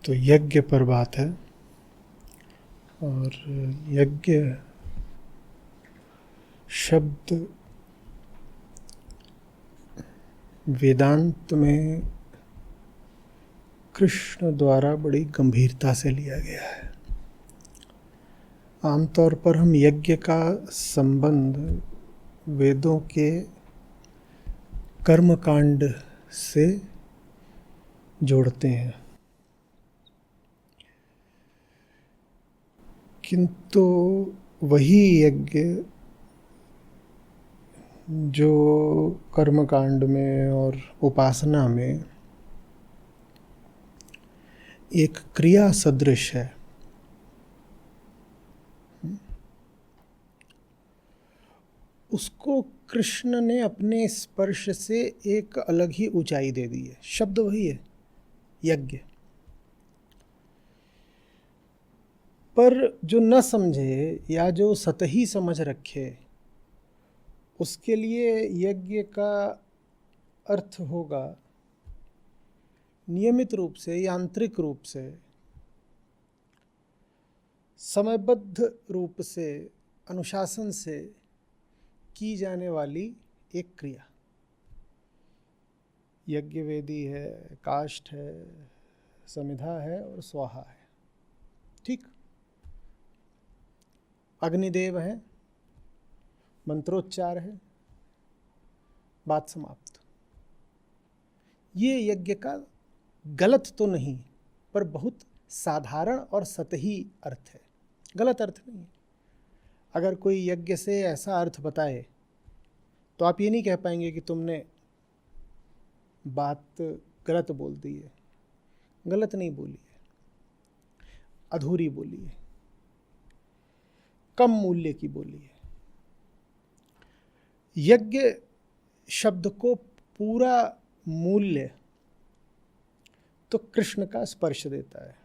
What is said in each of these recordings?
तो यज्ञ पर बात है। और यज्ञ शब्द वेदांत में कृष्ण द्वारा बड़ी गंभीरता से लिया गया है। आमतौर पर हम यज्ञ का संबंध वेदों के कर्मकांड से जोड़ते हैं, किंतु वही यज्ञ जो कर्मकांड में और उपासना में एक क्रिया सदृश है, उसको कृष्ण ने अपने स्पर्श से एक अलग ही ऊंचाई दे दी है। शब्द वही है, यज्ञ। पर जो न समझे या जो सतही समझ रखे, उसके लिए यज्ञ का अर्थ होगा नियमित रूप से, यांत्रिक रूप से, समयबद्ध रूप से, अनुशासन से की जाने वाली एक क्रिया। यज्ञ वेदी है, काष्ठ है, समिधा है और स्वाहा है। ठीक, अग्निदेव है, मंत्रोच्चार है, बात समाप्त। ये यज्ञ का गलत तो नहीं, पर बहुत साधारण और सतही अर्थ है, गलत अर्थ नहीं है। अगर कोई यज्ञ से ऐसा अर्थ बताए तो आप ये नहीं कह पाएंगे कि तुमने बात गलत बोल दी है। गलत नहीं बोली है, अधूरी बोली है, कम मूल्य की बोली है। यज्ञ शब्द को पूरा मूल्य तो कृष्ण का स्पर्श देता है।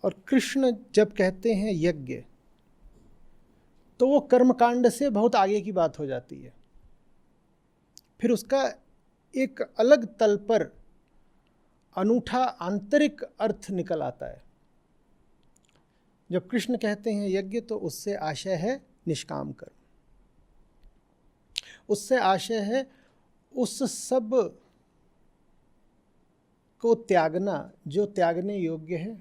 और कृष्ण जब कहते हैं यज्ञ, तो वो कर्मकांड से बहुत आगे की बात हो जाती है। फिर उसका एक अलग तल पर अनूठा आंतरिक अर्थ निकल आता है। जब कृष्ण कहते हैं यज्ञ, तो उससे आशय है निष्काम कर्म, उससे आशय है उस सब को त्यागना जो त्यागने योग्य है,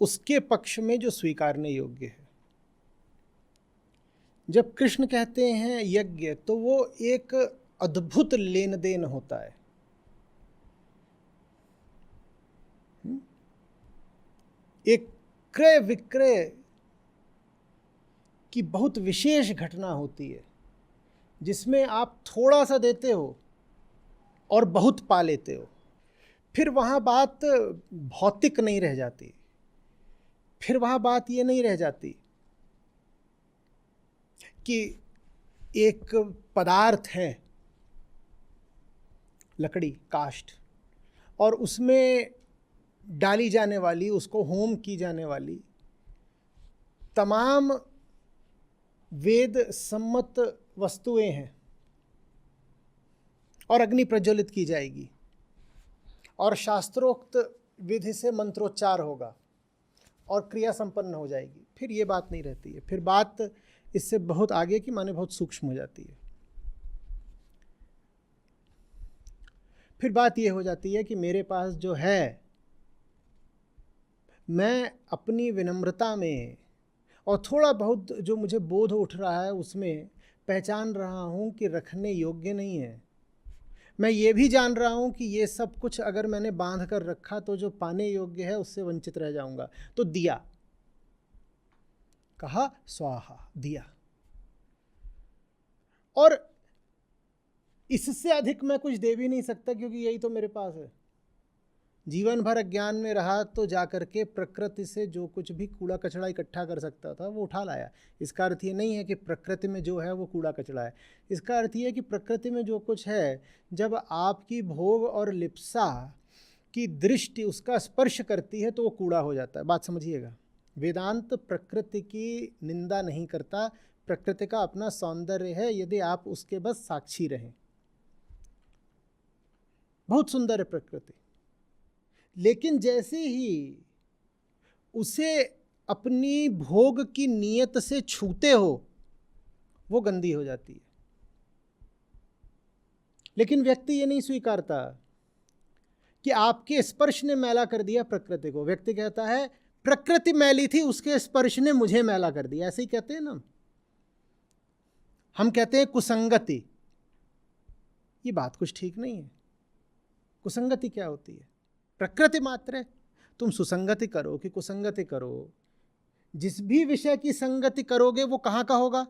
उसके पक्ष में जो स्वीकारने योग्य है। जब कृष्ण कहते हैं यज्ञ, तो वो एक अद्भुत लेन देन होता है। एक क्रय विक्रय की बहुत विशेष घटना होती है, जिसमें आप थोड़ा सा देते हो और बहुत पा लेते हो। फिर वहाँ बात भौतिक नहीं रह जाती, फिर वहाँ बात ये नहीं रह जाती कि एक पदार्थ है, लकड़ी, काष्ठ, और उसमें डाली जाने वाली, उसको होम की जाने वाली तमाम वेद सम्मत वस्तुएं हैं, और अग्नि प्रज्वलित की जाएगी और शास्त्रोक्त विधि से मंत्रोच्चार होगा और क्रिया संपन्न हो जाएगी। फिर ये बात नहीं रहती है, फिर बात इससे बहुत आगे की, माने बहुत सूक्ष्म हो जाती है। फिर बात ये हो जाती है कि मेरे पास जो है, मैं अपनी विनम्रता में और थोड़ा बहुत जो मुझे बोध उठ रहा है, उसमें पहचान रहा हूँ कि रखने योग्य नहीं है। मैं ये भी जान रहा हूँ कि ये सब कुछ अगर मैंने बांध कर रखा तो जो पाने योग्य है उससे वंचित रह जाऊंगा। तो दिया, कहा स्वाहा, दिया। और इससे अधिक मैं कुछ दे भी नहीं सकता, क्योंकि यही तो मेरे पास है। जीवन भर अज्ञान में रहा तो जाकर के प्रकृति से जो कुछ भी कूड़ा कचड़ा इकट्ठा कर सकता था वो उठा लाया। इसका अर्थ ये नहीं है कि प्रकृति में जो है वो कूड़ा कचड़ा है। इसका अर्थ ये है कि प्रकृति में जो कुछ है, जब आपकी भोग और लिप्सा की दृष्टि उसका स्पर्श करती है तो वो कूड़ा हो जाता है। बात समझिएगा, वेदांत प्रकृति की निंदा नहीं करता। प्रकृति का अपना सौंदर्य है, यदि आप उसके बस साक्षी रहें। बहुत सुंदर है प्रकृति, लेकिन जैसे ही उसे अपनी भोग की नीयत से छूते हो वो गंदी हो जाती है। लेकिन व्यक्ति ये नहीं स्वीकारता कि आपके स्पर्श ने मैला कर दिया प्रकृति को। व्यक्ति कहता है प्रकृति मैली थी, उसके स्पर्श ने मुझे मैला कर दिया। ऐसे ही कहते हैं ना हम कहते हैं कुसंगति। ये बात कुछ ठीक नहीं है। कुसंगति क्या होती है? प्रकृति मात्र है। तुम सुसंगति करो कि कुसंगति करो, जिस भी विषय की संगति करोगे वो कहाँ का होगा?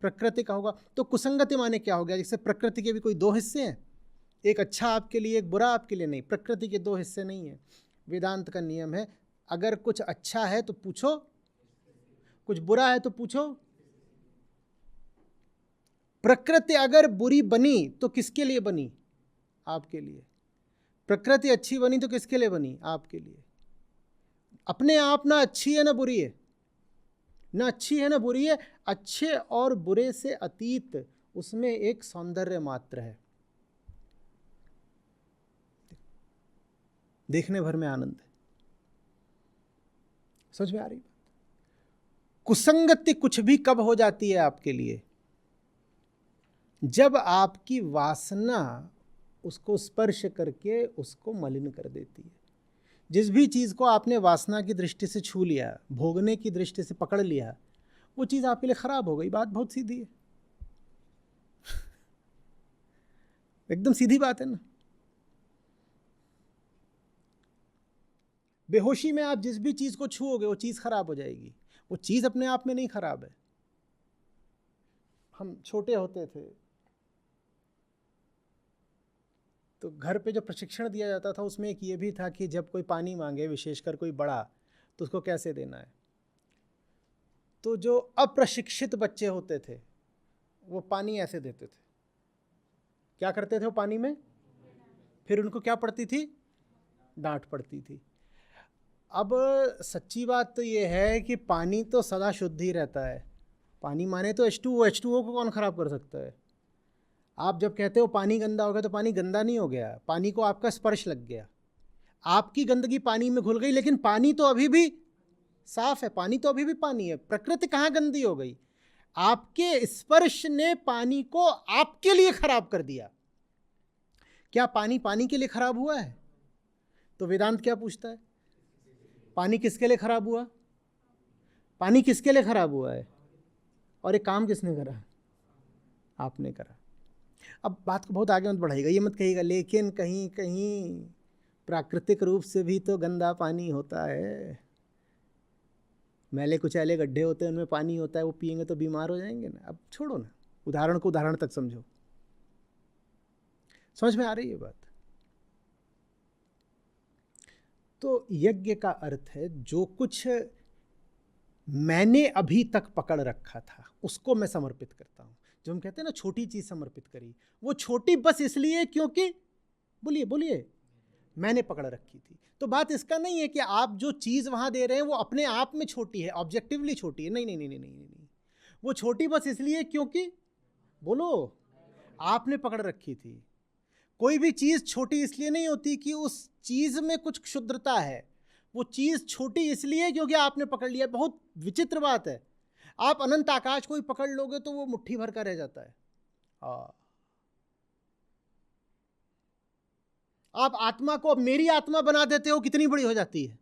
प्रकृति का होगा। तो कुसंगति माने क्या हो गया? जैसे प्रकृति के भी कोई दो हिस्से हैं, एक अच्छा आपके लिए एक बुरा आपके लिए। नहीं, प्रकृति के दो हिस्से नहीं है। वेदांत का नियम है अगर कुछ अच्छा है तो पूछो, कुछ बुरा है तो पूछो। प्रकृति अगर बुरी बनी तो किसके लिए बनी? आपके लिए। प्रकृति अच्छी बनी तो किसके लिए बनी? आपके लिए। अपने आप ना अच्छी है ना बुरी है, ना अच्छी है ना बुरी है। अच्छे और बुरे से अतीत उसमें एक सौंदर्य मात्र है, देखने भर में आनंद है। समझ में आ रही बात? कुसंगति कुछ भी कब हो जाती है आपके लिए? जब आपकी वासना उसको स्पर्श करके उसको मलिन कर देती है। जिस भी चीज़ को आपने वासना की दृष्टि से छू लिया, भोगने की दृष्टि से पकड़ लिया, वो चीज़ आपके लिए खराब हो गई। बात बहुत सीधी है, एकदम सीधी बात है ना। बेहोशी में आप जिस भी चीज़ को छूओगे वो चीज़ खराब हो जाएगी। वो चीज़ अपने आप में नहीं खराब है। हम छोटे होते थे तो घर पे जो प्रशिक्षण दिया जाता था उसमें एक ये भी था कि जब कोई पानी मांगे, विशेषकर कोई बड़ा, तो उसको कैसे देना है। तो जो अप्रशिक्षित बच्चे होते थे वो पानी ऐसे देते थे। क्या करते थे वो पानी में? फिर उनको क्या पड़ती थी? डांट पड़ती थी। अब सच्ची बात तो ये है कि पानी तो सदा शुद्ध ही रहता है। पानी माने तो H2O, H2O को कौन ख़राब कर सकता है? आप जब कहते हो पानी गंदा हो गया तो पानी गंदा नहीं हो गया, पानी को आपका स्पर्श लग गया, आपकी गंदगी पानी में घुल गई, लेकिन पानी तो अभी भी साफ है, पानी तो अभी भी पानी है। प्रकृति कहाँ गंदी हो गई? आपके स्पर्श ने पानी को आपके लिए खराब कर दिया। क्या पानी पानी के लिए खराब हुआ है? तो वेदांत क्या पूछता है? पानी किसके लिए खराब हुआ? पानी किसके लिए खराब हुआ है? और ये काम किसने करा? आपने करा। अब बात को बहुत आगे मत बढ़ाइएगा, ये मत कहिएगा लेकिन कहीं कहीं प्राकृतिक रूप से भी तो गंदा पानी होता है। मैले कुचैले गड्ढे होते हैं, उनमें पानी होता है, वो पिएंगे तो बीमार हो जाएंगे ना। अब छोड़ो ना, उदाहरण को उदाहरण तक समझो। समझ में आ रही है बात? तो यज्ञ का अर्थ है जो कुछ मैंने अभी तक पकड़ रखा था उसको मैं समर्पित करता हूं। जो हम कहते हैं ना छोटी चीज समर्पित करी, वो छोटी बस इसलिए क्योंकि बोलिए बोलिए मैंने पकड़ रखी थी। तो बात इसका नहीं है कि आप जो चीज वहां दे रहे हैं वो अपने आप में छोटी है, ऑब्जेक्टिवली छोटी है। नहीं नहीं नहीं नहीं नहीं नहीं, वो छोटी बस इसलिए क्योंकि बोलो आपने पकड़ रखी थी। कोई भी चीज छोटी इसलिए नहीं होती कि उस चीज में कुछ क्षुद्रता है, वो चीज छोटी इसलिए क्योंकि आपने पकड़ लिया। बहुत विचित्र बात है, आप अनंत आकाश को ही पकड़ लोगे तो वो मुट्ठी भर का रह जाता है। आप आत्मा को अब मेरी आत्मा बना देते हो, कितनी बड़ी हो जाती है।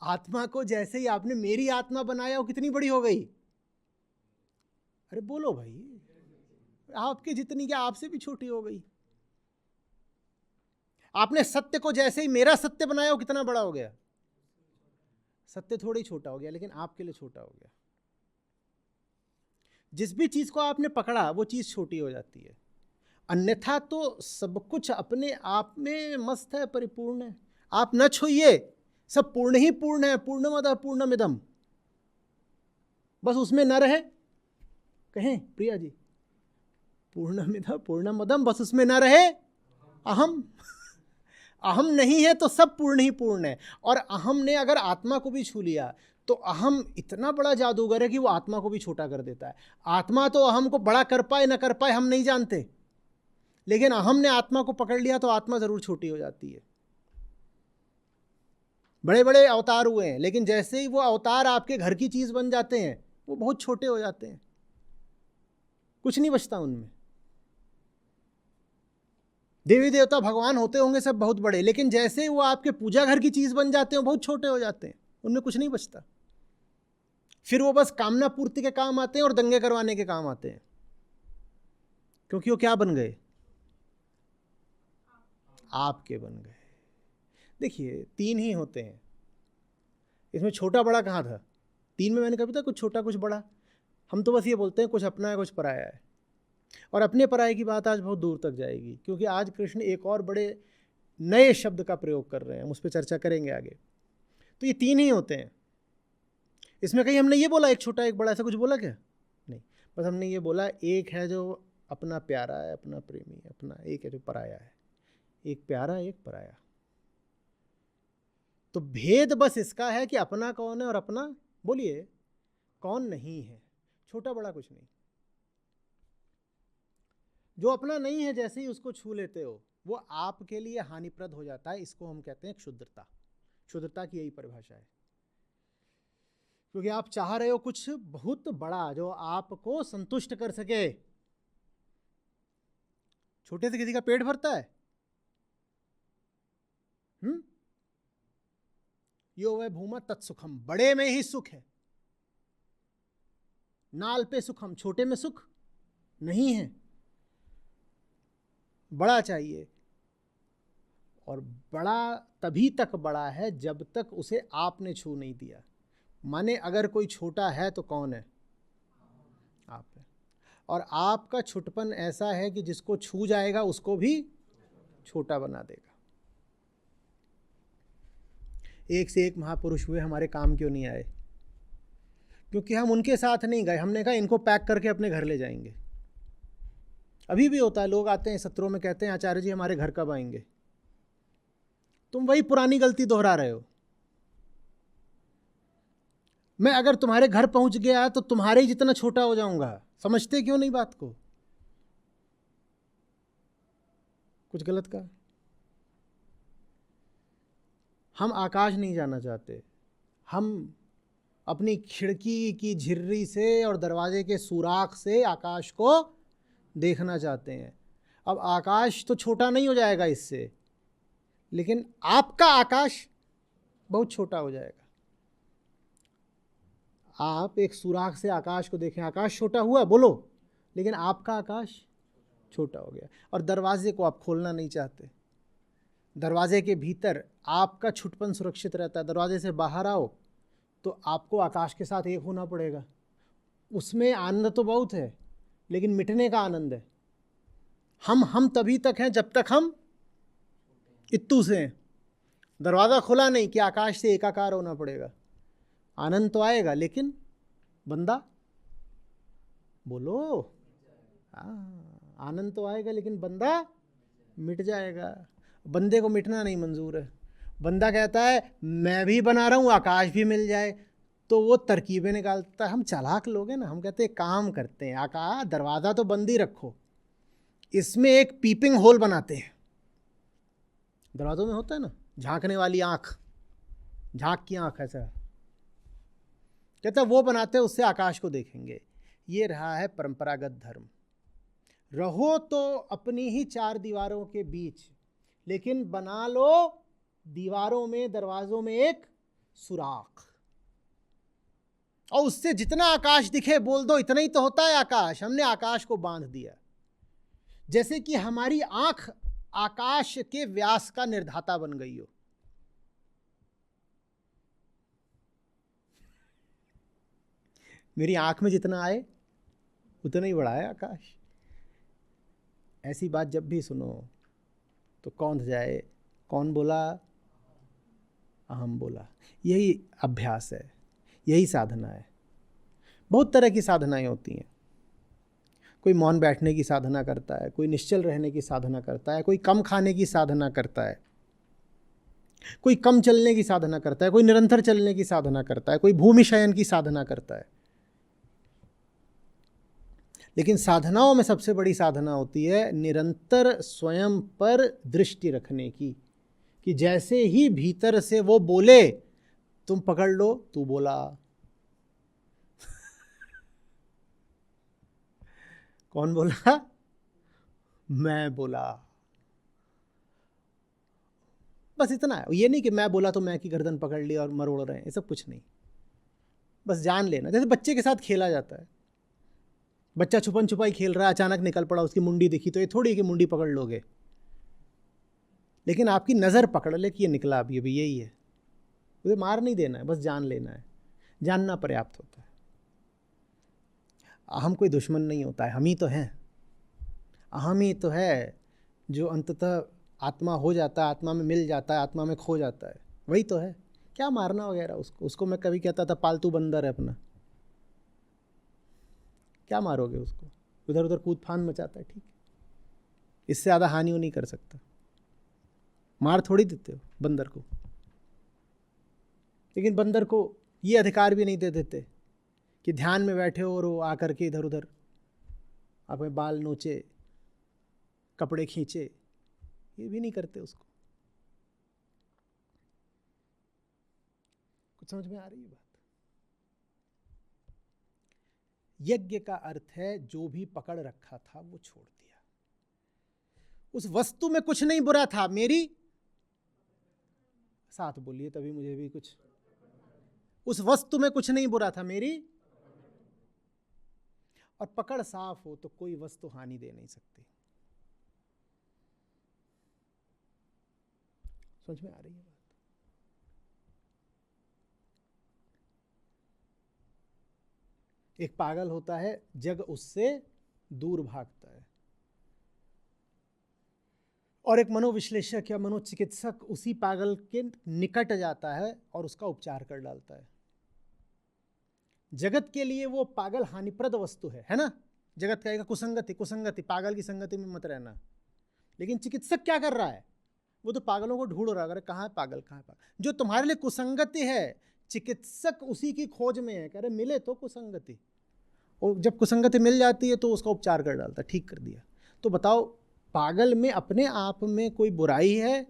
आत्मा को जैसे ही आपने मेरी आत्मा बनाया वो कितनी बड़ी हो गई। अरे बोलो भाई, आपके जितनी क्या आपसे भी छोटी हो गई। आपने सत्य को जैसे ही मेरा सत्य बनाया वो कितना बड़ा हो गया। सत्य थोड़ी छोटा हो गया लेकिन आपके लिए छोटा हो गया। जिस भी चीज को आपने पकड़ा वो चीज छोटी हो जाती है, अन्यथा तो सब कुछ अपने आप में मस्त है, परिपूर्ण है। आप न छूइए, सब पूर्ण ही पूर्ण है। पूर्णमदः पूर्णमिदम्, बस उसमें न रहे। कहें प्रिया जी, पूर्णमिदः पूर्णमदम्, बस उसमें न रहे अहम। अहम नहीं है तो सब पूर्ण ही पूर्ण है। और अहम ने अगर आत्मा को भी छू लिया तो अहम इतना बड़ा जादूगर है कि वो आत्मा को भी छोटा कर देता है। आत्मा तो अहम को बड़ा कर पाए न कर पाए हम नहीं जानते, लेकिन अहम ने आत्मा को पकड़ लिया तो आत्मा जरूर छोटी हो जाती है। बड़े बड़े अवतार हुए हैं, लेकिन जैसे ही वो अवतार आपके घर की चीज बन जाते हैं वो बहुत छोटे हो जाते हैं, कुछ नहीं बचता उनमें। देवी देवता भगवान होते होंगे सब बहुत बड़े, लेकिन जैसे ही वो आपके पूजा घर की चीज बन जाते हैं बहुत छोटे हो जाते हैं, उनमें कुछ नहीं बचता। फिर वो बस कामना पूर्ति के काम आते हैं और दंगे करवाने के काम आते हैं, क्योंकि वो क्या बन गए? आपके बन गए। देखिए 3 ही होते हैं, इसमें छोटा बड़ा कहाँ था? 3 में मैंने कहा था कुछ छोटा कुछ बड़ा। हम तो बस ये बोलते हैं कुछ अपना है कुछ पराया है, और अपने पराये की बात आज बहुत दूर तक जाएगी, क्योंकि आज कृष्ण एक और बड़े नए शब्द का प्रयोग कर रहे हैं, हम उस पर चर्चा करेंगे आगे। तो ये 3 ही होते हैं। इसमें कहीं हमने ये बोला एक छोटा एक बड़ा, ऐसा कुछ बोला क्या? नहीं, बस हमने ये बोला एक है जो अपना प्यारा है, अपना प्रेमी, अपना एक है जो पराया है, एक प्यारा एक पराया। तो भेद बस इसका है कि अपना कौन है और अपना बोलिए कौन नहीं है। छोटा बड़ा कुछ नहीं। जो अपना नहीं है जैसे ही उसको छू लेते हो वो आपके लिए हानिप्रद हो जाता है। इसको हम कहते हैं क्षुद्रता। क्षुद्रता की यही परिभाषा है, क्योंकि आप चाह रहे हो कुछ बहुत बड़ा जो आपको संतुष्ट कर सके। छोटे से किसी का पेट भरता है? यो वह भूमा तत्सुखम, बड़े में ही सुख है। नाल पे सुखम, छोटे में सुख नहीं है। बड़ा चाहिए, और बड़ा तभी तक बड़ा है जब तक उसे आपने छू नहीं दिया। माने अगर कोई छोटा है तो कौन है? आप है। और आपका छुटपन ऐसा है कि जिसको छू जाएगा उसको भी छोटा बना देगा। एक से एक महापुरुष हुए, हमारे काम क्यों नहीं आए? क्योंकि हम उनके साथ नहीं गए। हमने कहा इनको पैक करके अपने घर ले जाएंगे। अभी भी होता है, लोग आते हैं सत्रों में, कहते हैं आचार्य जी हमारे घर कब आएंगे? तुम वही पुरानी गलती दोहरा रहे हो। मैं अगर तुम्हारे घर पहुंच गया तो तुम्हारे ही जितना छोटा हो जाऊंगा। समझते क्यों नहीं बात को? कुछ गलत कहा? हम आकाश नहीं जाना चाहते, हम अपनी खिड़की की झिर्री से और दरवाजे के सुराख से आकाश को देखना चाहते हैं। अब आकाश तो छोटा नहीं हो जाएगा इससे, लेकिन आपका आकाश बहुत छोटा हो जाएगा। आप एक सुराख से आकाश को देखें, आकाश छोटा हुआ बोलो, लेकिन आपका आकाश छोटा हो गया। और दरवाजे को आप खोलना नहीं चाहते। दरवाजे के भीतर आपका छुटपन सुरक्षित रहता है। दरवाजे से बाहर आओ तो आपको आकाश के साथ एक होना पड़ेगा। उसमें आनंद तो बहुत है, लेकिन मिटने का आनंद है। हम तभी तक हैं जब तक हम इत्तू से हैं। दरवाज़ा खुला नहीं कि आकाश से एकाकार होना पड़ेगा। आनंद तो आएगा, लेकिन बंदा बोलो, आनंद तो आएगा लेकिन बंदा मिट जाएगा। बंदे को मिटना नहीं मंजूर है। बंदा कहता है मैं भी बना रहा हूँ, आकाश भी मिल जाए, तो वो तरकीबें निकालता है। हम चालाक लोग हैं ना, हम कहते हैं काम करते हैं। आकाश दरवाज़ा तो बंद ही रखो, इसमें एक पीपिंग होल बनाते हैं। दरवाज़ों में होता है ना झांकने वाली आँख, झांक की आँख, ऐसा कहता है वो बनाते हैं, उससे आकाश को देखेंगे। ये रहा है परंपरागत धर्म। रहो तो अपनी ही 4 दीवारों के बीच, लेकिन बना लो दीवारों में, दरवाजों में एक सुराख, और उससे जितना आकाश दिखे बोल दो इतना ही तो होता है आकाश। हमने आकाश को बांध दिया, जैसे कि हमारी आंख आकाश के व्यास का निर्धाता बन गई हो। मेरी आंख में जितना आए उतना ही बड़ा है आकाश। ऐसी बात जब भी सुनो तो कौंध जाए, कौन बोला? अहम बोला। यही अभ्यास है, यही साधना है। बहुत तरह की साधनाएं होती हैं। कोई मौन बैठने की साधना करता है, कोई निश्चल रहने की साधना करता है, कोई कम खाने की साधना करता है, कोई कम चलने की साधना करता है, कोई निरंतर चलने की साधना करता है, कोई भूमि शयन की साधना करता है। लेकिन साधनाओं में सबसे बड़ी साधना होती है निरंतर स्वयं पर दृष्टि रखने की, कि जैसे ही भीतर से वो बोले तुम पकड़ लो, तू बोला। कौन बोला? मैं बोला। बस इतना है। ये नहीं कि मैं बोला तो मैं की गर्दन पकड़ ली और मरोड़ रहे हैं, ये सब कुछ नहीं। बस जान लेना, जैसे बच्चे के साथ खेला जाता है। बच्चा छुपन छुपाई खेल रहा है, अचानक निकल पड़ा, उसकी मुंडी दिखी, तो ये थोड़ी कि मुंडी पकड़ लोगे, लेकिन आपकी नज़र पकड़ ले कि ये निकला, अभी अभी यही है, उसे मार नहीं देना है, बस जान लेना है। जानना पर्याप्त होता है। अहम कोई दुश्मन नहीं होता है, हम ही तो हैं। अहम ही तो है जो अंततः आत्मा हो जाता है, आत्मा में मिल जाता है, आत्मा में खो जाता है, वही तो है। क्या मारना वगैरह उसको मैं कभी कहता था पालतू बंदर है अपना, क्या मारोगे उसको, उधर उधर कूद फान मचाता है, ठीक है, इससे ज़्यादा हानि वो नहीं कर सकता। मार थोड़ी देते हो बंदर को, लेकिन बंदर को ये अधिकार भी नहीं दे देते कि ध्यान में बैठे हो और वो आकर के इधर उधर अपने बाल नोचे, कपड़े खींचे, ये भी नहीं करते उसको। कुछ समझ में आ रही है बात? यज्ञ का अर्थ है जो भी पकड़ रखा था वो छोड़ दिया। उस वस्तु में कुछ नहीं बुरा था, मेरी साथ बोलिए तभी मुझे भी कुछ, उस वस्तु में कुछ नहीं बुरा था, मेरी, और पकड़ साफ हो तो कोई वस्तु हानि दे नहीं सकती। समझ में आ रही है बात? एक पागल होता है, जग उससे दूर भागता है, और एक मनोविश्लेषक या मनोचिकित्सक उसी पागल के निकट जाता है और उसका उपचार कर डालता है। जगत के लिए वो पागल हानिप्रद वस्तु है ना? जगत कहेगा कुसंगति कुसंगति, पागल की संगति में मत रहना। लेकिन चिकित्सक क्या कर रहा है? वो तो पागलों को ढूंढ रहा है, कहाँ है पागल, कहाँ है पागल। जो तुम्हारे लिए कुसंगति है, चिकित्सक उसी की खोज में है, कह रहे मिले तो कुसंगति, और जब कुसंगति मिल जाती है तो उसका उपचार कर डालता है, ठीक कर दिया। तो बताओ, पागल में अपने आप में कोई बुराई है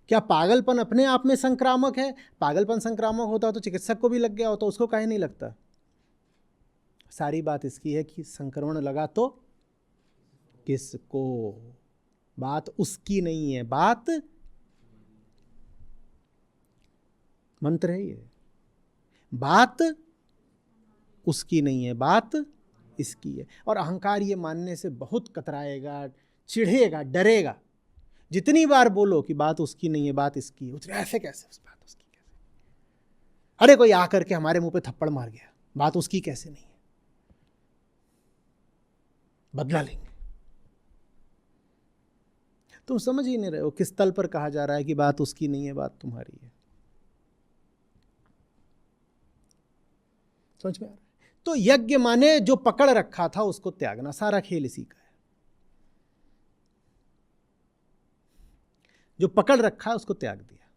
क्या? पागलपन अपने आप में संक्रामक है? पागलपन संक्रामक होता तो चिकित्सक को भी लग गया होता, उसको काहे नहीं लगता? सारी बात इसकी है कि संक्रमण लगा तो किसको? बात उसकी नहीं है, बात मंत्र है ये, बात उसकी नहीं है, बात इसकी है। और अहंकार ये मानने से बहुत कतराएगा, चिढ़ेगा, डरेगा। जितनी बार बोलो कि बात उसकी नहीं है, बात इसकी है, उतने ऐसे कैसे उस बात उसकी कैसे? अरे कोई आकर के हमारे मुंह पे थप्पड़ मार गया, बात उसकी कैसे नहीं है, बदला लेंगे। तुम समझ ही नहीं रहे हो किस तल पर कहा जा रहा है कि बात उसकी नहीं है, बात तुम्हारी है। समझ में आ रहा है? तो यज्ञ माने जो पकड़ रखा था उसको त्यागना, सारा खेल इसी का है। जो पकड़ रखा है उसको त्याग दिया।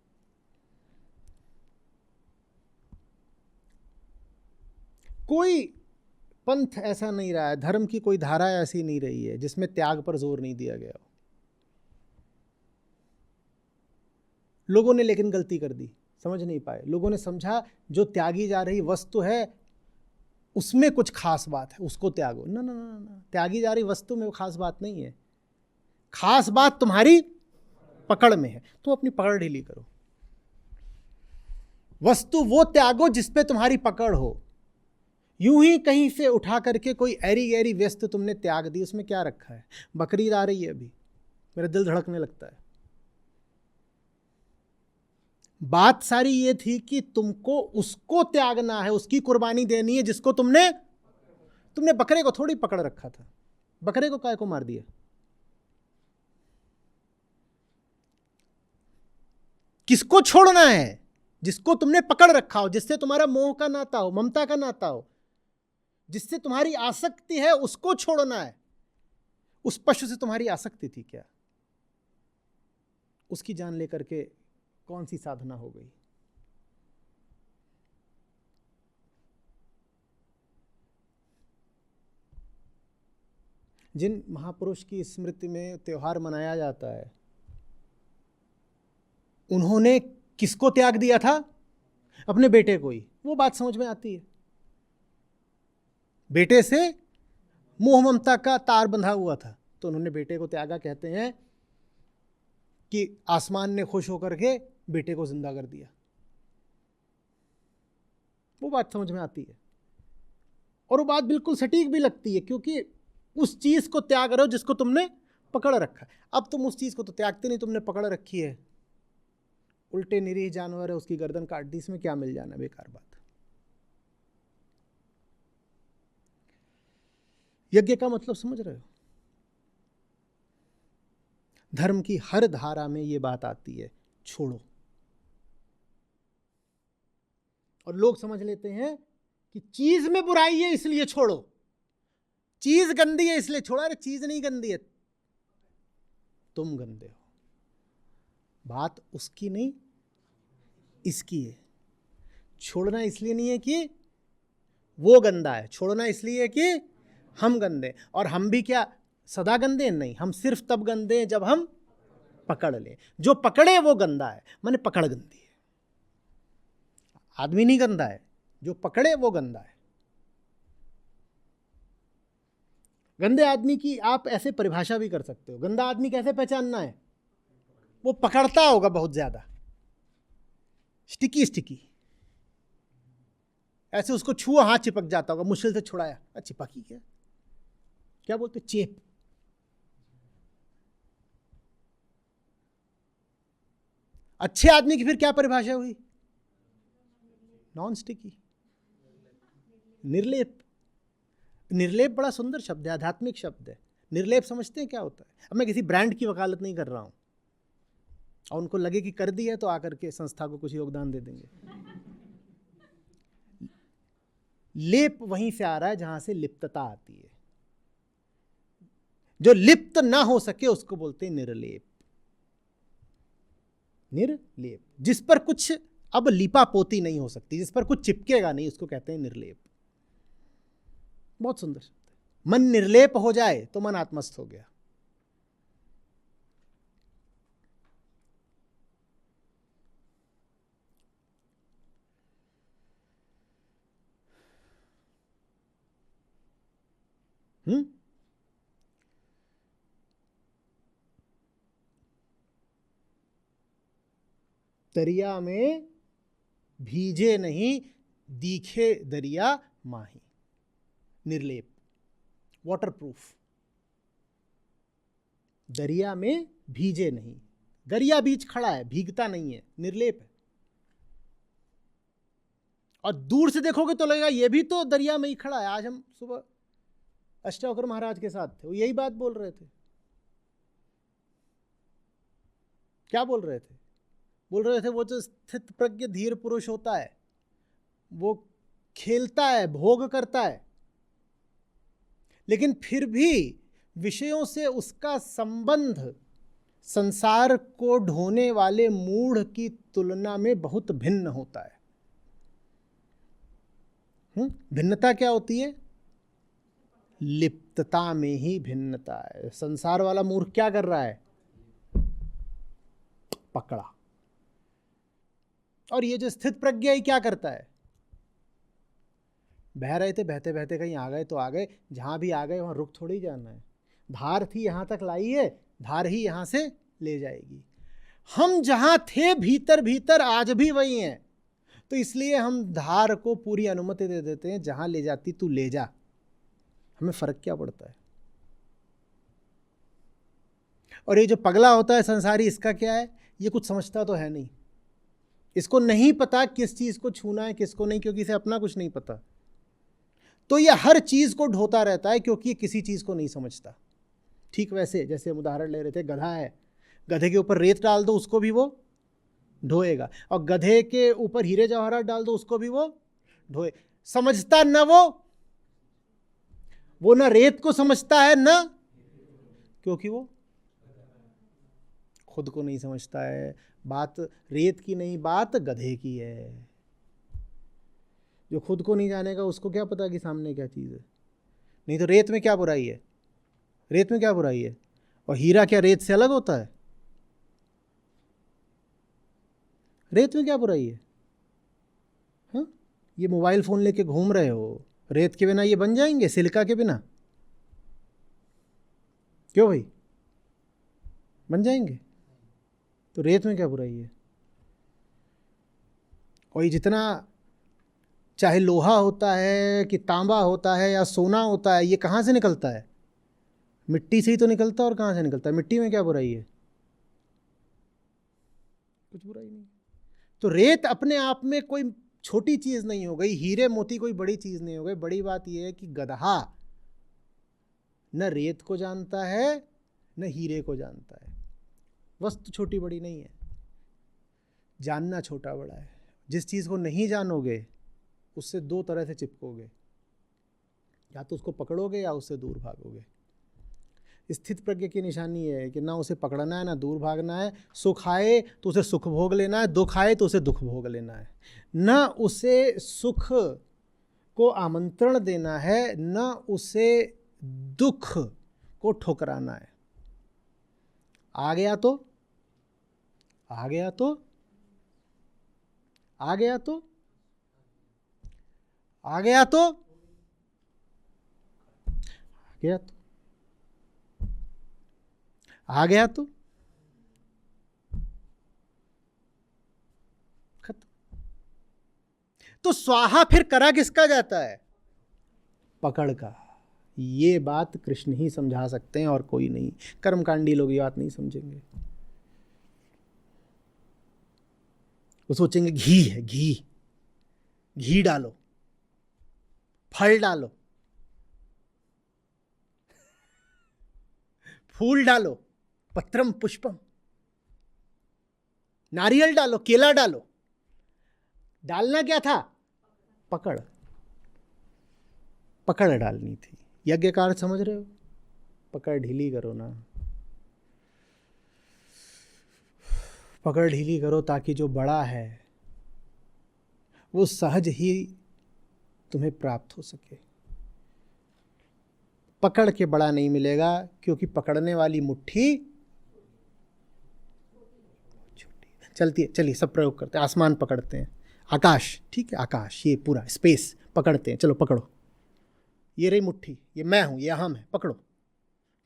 कोई पंथ ऐसा नहीं रहा है, धर्म की कोई धारा ऐसी नहीं रही है जिसमें त्याग पर जोर नहीं दिया गया हो। लोगों ने लेकिन गलती कर दी, समझ नहीं पाए। लोगों ने समझा जो त्यागी जा रही वस्तु है उसमें कुछ खास बात है, उसको त्यागो। ना ना ना ना, त्यागी जा रही वस्तु में वो खास बात नहीं है, खास बात तुम्हारी पकड़ में है। तुम अपनी पकड़ ढीली करो, वस्तु वो त्यागो जिस पे तुम्हारी पकड़ हो। यूं ही कहीं से उठा करके कोई ऐरी गैरी वस्तु तुमने त्याग दी, उसमें क्या रखा है? बकरीद आ रही है अभी, मेरा दिल धड़कने लगता है। बात सारी ये थी कि तुमको उसको त्यागना है, उसकी कुर्बानी देनी है जिसको तुमने बकरे को थोड़ी पकड़ रखा था। बकरे को काय को मार दिया? किसको छोड़ना है? जिसको तुमने पकड़ रखा हो, जिससे तुम्हारा मोह का नाता हो, ममता का नाता हो, जिससे तुम्हारी आसक्ति है, उसको छोड़ना है। उस पशु से तुम्हारी आसक्ति थी क्या? उसकी जान लेकर के कौन सी साधना हो गई? जिन महापुरुष की स्मृति में त्योहार मनाया जाता है, उन्होंने किसको त्याग दिया था? अपने बेटे को ही। वो बात समझ में आती है। बेटे से मोह ममता का तार बंधा हुआ था, तो उन्होंने बेटे को त्यागा। कहते हैं कि आसमान ने खुश होकर के बेटे को जिंदा कर दिया। वो बात समझ में आती है और वो बात बिल्कुल सटीक भी लगती है, क्योंकि उस चीज को त्याग रहे हो जिसको तुमने पकड़ रखा है। अब तुम उस चीज को तो त्यागते नहीं, तुमने पकड़ रखी है। उल्टे निरीह जानवर है, उसकी गर्दन काट दी, इसमें क्या मिल जाना, बेकार बात। यज्ञ का मतलब समझ रहे हो? धर्म की हर धारा में ये बात आती है, छोड़ो। और लोग समझ लेते हैं कि चीज में बुराई है इसलिए छोड़ो, चीज गंदी है इसलिए छोड़ो। अरे चीज नहीं गंदी है, तुम गंदे हो। बात उसकी नहीं, इसकी है। छोड़ना इसलिए नहीं है कि वो गंदा है, छोड़ना इसलिए है कि हम गंदे। और हम भी क्या सदा गंदे हैं? नहीं, हम सिर्फ तब गंदे हैं जब हम पकड़ लें। जो पकड़े वो गंदा है, माने पकड़ गंदी है। आदमी नहीं गंदा है, जो पकड़े वो गंदा है। गंदे आदमी की आप ऐसे परिभाषा भी कर सकते हो। गंदा आदमी कैसे पहचानना है? वो पकड़ता होगा बहुत ज्यादा, स्टिकी स्टिकी, ऐसे उसको छुआ हाथ चिपक जाता होगा, मुश्किल से छुड़ाया, चिपकी क्या बोलते, चेप। अच्छे आदमी की फिर क्या परिभाषा हुई? नॉन स्टिकी, निर्लेप। निर्लेप बड़ा सुंदर शब्द है, आध्यात्मिक शब्द है। निर्लेप समझते हैं क्या होता है? अब मैं किसी ब्रांड की वकालत नहीं कर रहा हूं, और उनको लगे कि कर दी है तो आकर के संस्था को कुछ योगदान दे देंगे। लेप वहीं से आ रहा है जहां से लिप्तता आती है। जो लिप्त ना हो सके उसको बोलते हैं निर्लेप। निर्लेप, जिस पर कुछ अब लिपा पोती नहीं हो सकती, जिस पर कुछ चिपकेगा नहीं, उसको कहते हैं निर्लेप। बहुत सुंदर शब्द है। मन निर्लेप हो जाए तो मन आत्मस्थ हो गया। दरिया में भीजे नहीं, दीखे दरिया माही। निर्लेप, वाटरप्रूफ। दरिया में भीजे नहीं, दरिया बीच खड़ा है, भीगता नहीं है, निर्लेप है। और दूर से देखोगे तो लगेगा ये भी तो दरिया में ही खड़ा है। आज हम सुबह अष्टावक्र महाराज के साथ थे, वो यही बात बोल रहे थे। क्या बोल रहे थे? बोल रहे थे वो जो स्थित प्रज्ञ धीर पुरुष होता है, वो खेलता है, भोग करता है, लेकिन फिर भी विषयों से उसका संबंध संसार को ढोने वाले मूढ़ की तुलना में बहुत भिन्न होता है। भिन्नता क्या होती है? लिप्तता में ही भिन्नता है। संसार वाला मूर्ख क्या कर रहा है? पकड़ा। और ये जो स्थित प्रज्ञा ही क्या करता है? बह रहे थे, बहते बहते कहीं आ गए तो आ गए, जहां भी आ गए वहां रुक थोड़ी जाना है। धार थी यहां तक लाई है, धार ही यहां से ले जाएगी। हम जहां थे भीतर भीतर आज भी वही हैं, तो इसलिए हम धार को पूरी अनुमति दे देते हैं, जहां ले जाती तू ले जा, हमें फर्क क्या पड़ता है। और ये जो पगला होता है संसारी, इसका क्या है? ये कुछ समझता तो है नहीं, इसको नहीं पता किस चीज को छूना है किसको नहीं, क्योंकि इसे अपना कुछ नहीं पता। तो ये हर चीज को ढोता रहता है, क्योंकि ये किसी चीज को नहीं समझता। ठीक वैसे जैसे हम उदाहरण ले रहे थे, गधा है, गधे के ऊपर रेत डाल दो उसको भी वो ढोएगा, और गधे के ऊपर हीरे जवाहरात डाल दो उसको भी वो ढोए। समझता न वो ना रेत को समझता है ना, क्योंकि वो खुद को नहीं समझता है। बात रेत की नहीं, बात गधे की है। जो खुद को नहीं जानेगा उसको क्या पता कि सामने क्या चीज़ है। नहीं तो रेत में क्या बुराई है? रेत में क्या बुराई है? और हीरा क्या रेत से अलग होता है? रेत में क्या बुराई है? हाँ, ये मोबाइल फोन लेके घूम रहे हो, रेत के बिना ये बन जाएंगे, सिलिका के बिना? क्यों भाई, बन जाएंगे? तो रेत में क्या बुराई है? और ये जितना चाहे लोहा होता है कि तांबा होता है या सोना होता है, ये कहाँ से निकलता है? मिट्टी से ही तो निकलता है। और कहाँ से निकलता है? मिट्टी में क्या बुराई है? कुछ बुराई नहीं। तो रेत अपने आप में कोई छोटी चीज नहीं हो गई, हीरे मोती कोई बड़ी चीज नहीं हो गई। बड़ी बात यह है कि गधा न रेत को जानता है न हीरे को जानता है। वस्तु छोटी बड़ी नहीं है, जानना छोटा बड़ा है। जिस चीज को नहीं जानोगे उससे दो तरह से चिपकोगे, या तो उसको पकड़ोगे या उससे दूर भागोगे। स्थित प्रज्ञ की निशानी है कि ना उसे पकड़ना है ना दूर भागना है। सुख आए तो उसे सुख भोग लेना है, दुख आए तो उसे दुख भोग लेना है। न उसे सुख को आमंत्रण देना है, न उसे दुख को ठुकराना है। आ गया तो आ गया तो आ गया तो आ गया तो आ गया तो आ गया तो खत्म। तो स्वाहा फिर करा किसका जाता है? पकड़ का। ये बात कृष्ण ही समझा सकते हैं और कोई नहीं। कर्मकांडी लोग ये बात नहीं समझेंगे। वो सोचेंगे घी है, घी घी डालो, फल डालो, फूल डालो, पत्रम पुष्पम, नारियल डालो, केला डालो। डालना क्या था? पकड़। पकड़ डालनी थी। यज्ञ का अर्थ समझ रहे हो? पकड़ ढीली करो ना, पकड़ ढीली करो ताकि जो बड़ा है वो सहज ही तुम्हें प्राप्त हो सके। पकड़ के बड़ा नहीं मिलेगा, क्योंकि पकड़ने वाली मुट्ठी छोटी। चलती है, चलिए सब प्रयोग करते हैं। आसमान पकड़ते हैं, आकाश, ठीक है, आकाश, ये पूरा स्पेस पकड़ते हैं। चलो पकड़ो, ये रही मुट्ठी, ये मैं हूं, ये हम है, पकड़ो।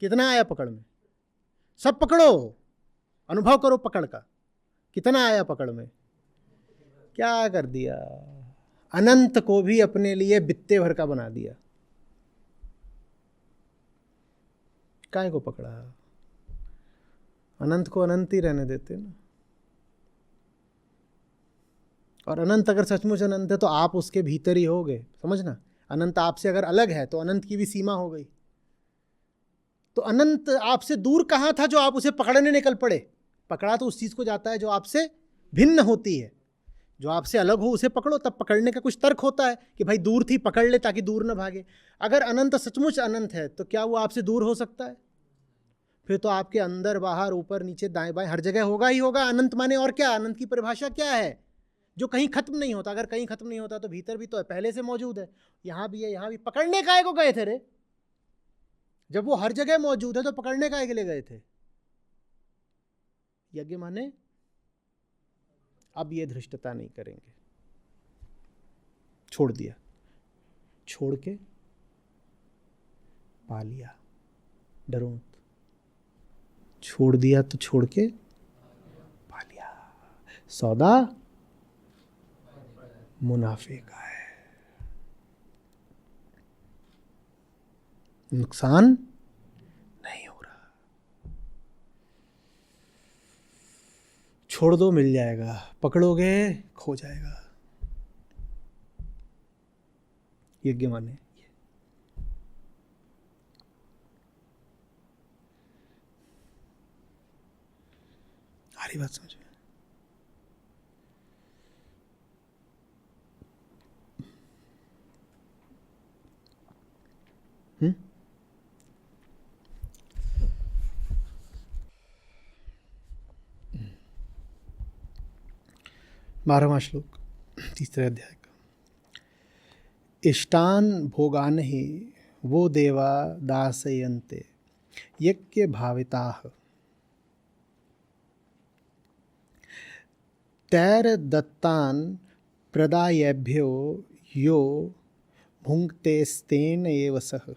कितना आया पकड़ में? सब पकड़ो, अनुभव करो पकड़ का। कितना आया पकड़ में? क्या कर दिया? अनंत को भी अपने लिए बित्ते भर का बना दिया। काय को पकड़ा? अनंत को अनंत ही रहने देते ना। और अनंत अगर सचमुच अनंत है तो आप उसके भीतर ही होगे, समझना। अनंत आपसे अगर अलग है तो अनंत की भी सीमा हो गई। तो अनंत आपसे दूर कहाँ था जो आप उसे पकड़ने निकल पड़े? पकड़ा तो उस चीज को जाता है जो आपसे भिन्न होती है। जो आपसे अलग हो उसे पकड़ो, तब पकड़ने का कुछ तर्क होता है कि भाई दूर थी, पकड़ ले ताकि दूर न भागे। अगर अनंत सचमुच अनंत है तो क्या वो आपसे दूर हो सकता है? फिर तो आपके अंदर बाहर ऊपर नीचे दाएं बाएं हर जगह होगा ही होगा। अनंत माने और क्या? अनंत की परिभाषा क्या है? जो कहीं खत्म नहीं होता। अगर कहीं खत्म नहीं होता तो भीतर भी तो है, पहले से मौजूद है। यहां भी है, यहां भी। पकड़ने काहे को गए थे रे? जब वो हर जगह मौजूद है तो पकड़ने काहे के लिए गए थे? यज्ञ माने अब ये धृष्टता नहीं करेंगे, छोड़ दिया, छोड़ के पा लिया। डरो मत, छोड़ दिया तो छोड़ के पा लिया। सौदा मुनाफे का है, नुकसान नहीं हो रहा। छोड़ दो, मिल जाएगा। पकड़ोगे, खो जाएगा। यज्ञ माने आ रही बात समझ में? बारहवां श्लोक, तीसरे अध्याय का। इष्टान भोगान ही वो देवा दासयन्ते यज्ञ भाविताः तैर दत्तान प्रदायेभ्यो यो भुंक्तेस्तेन एव सः।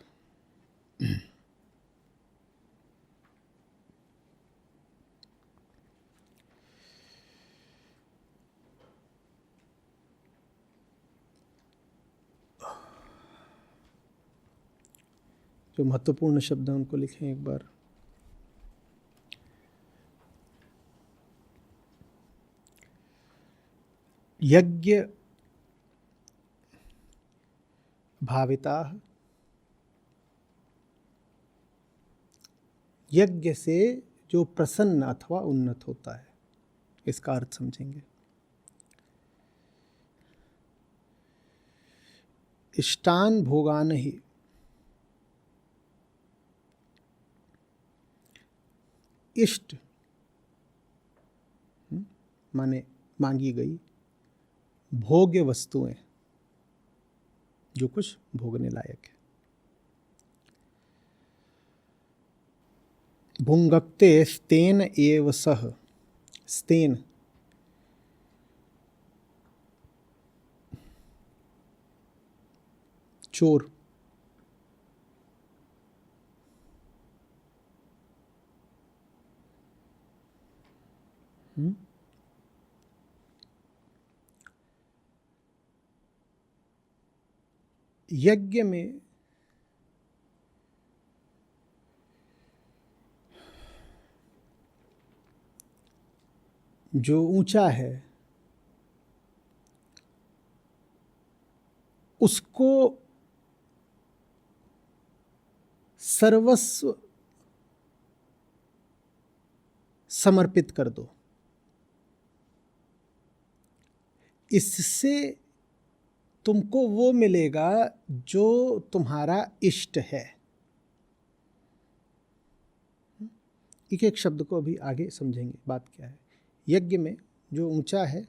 जो महत्वपूर्ण शब्द हैं उनको लिखें एक बार। यज्ञ भाविताः, यज्ञ से जो प्रसन्न अथवा उन्नत होता है, इसका अर्थ समझेंगे। इष्टान भोगान ही, इष्ट माने मांगी गई, भोग्य वस्तुएं जो कुछ भोगने लायक है। भुंगक्ते स्तेन एव सह, स्तेन चोर, यज्ञ में जो ऊंचा है उसको सर्वस्व समर्पित कर दो, इससे तुमको वो मिलेगा जो तुम्हारा इष्ट है। एक एक शब्द को अभी आगे समझेंगे, बात क्या है। यज्ञ में जो ऊंचा है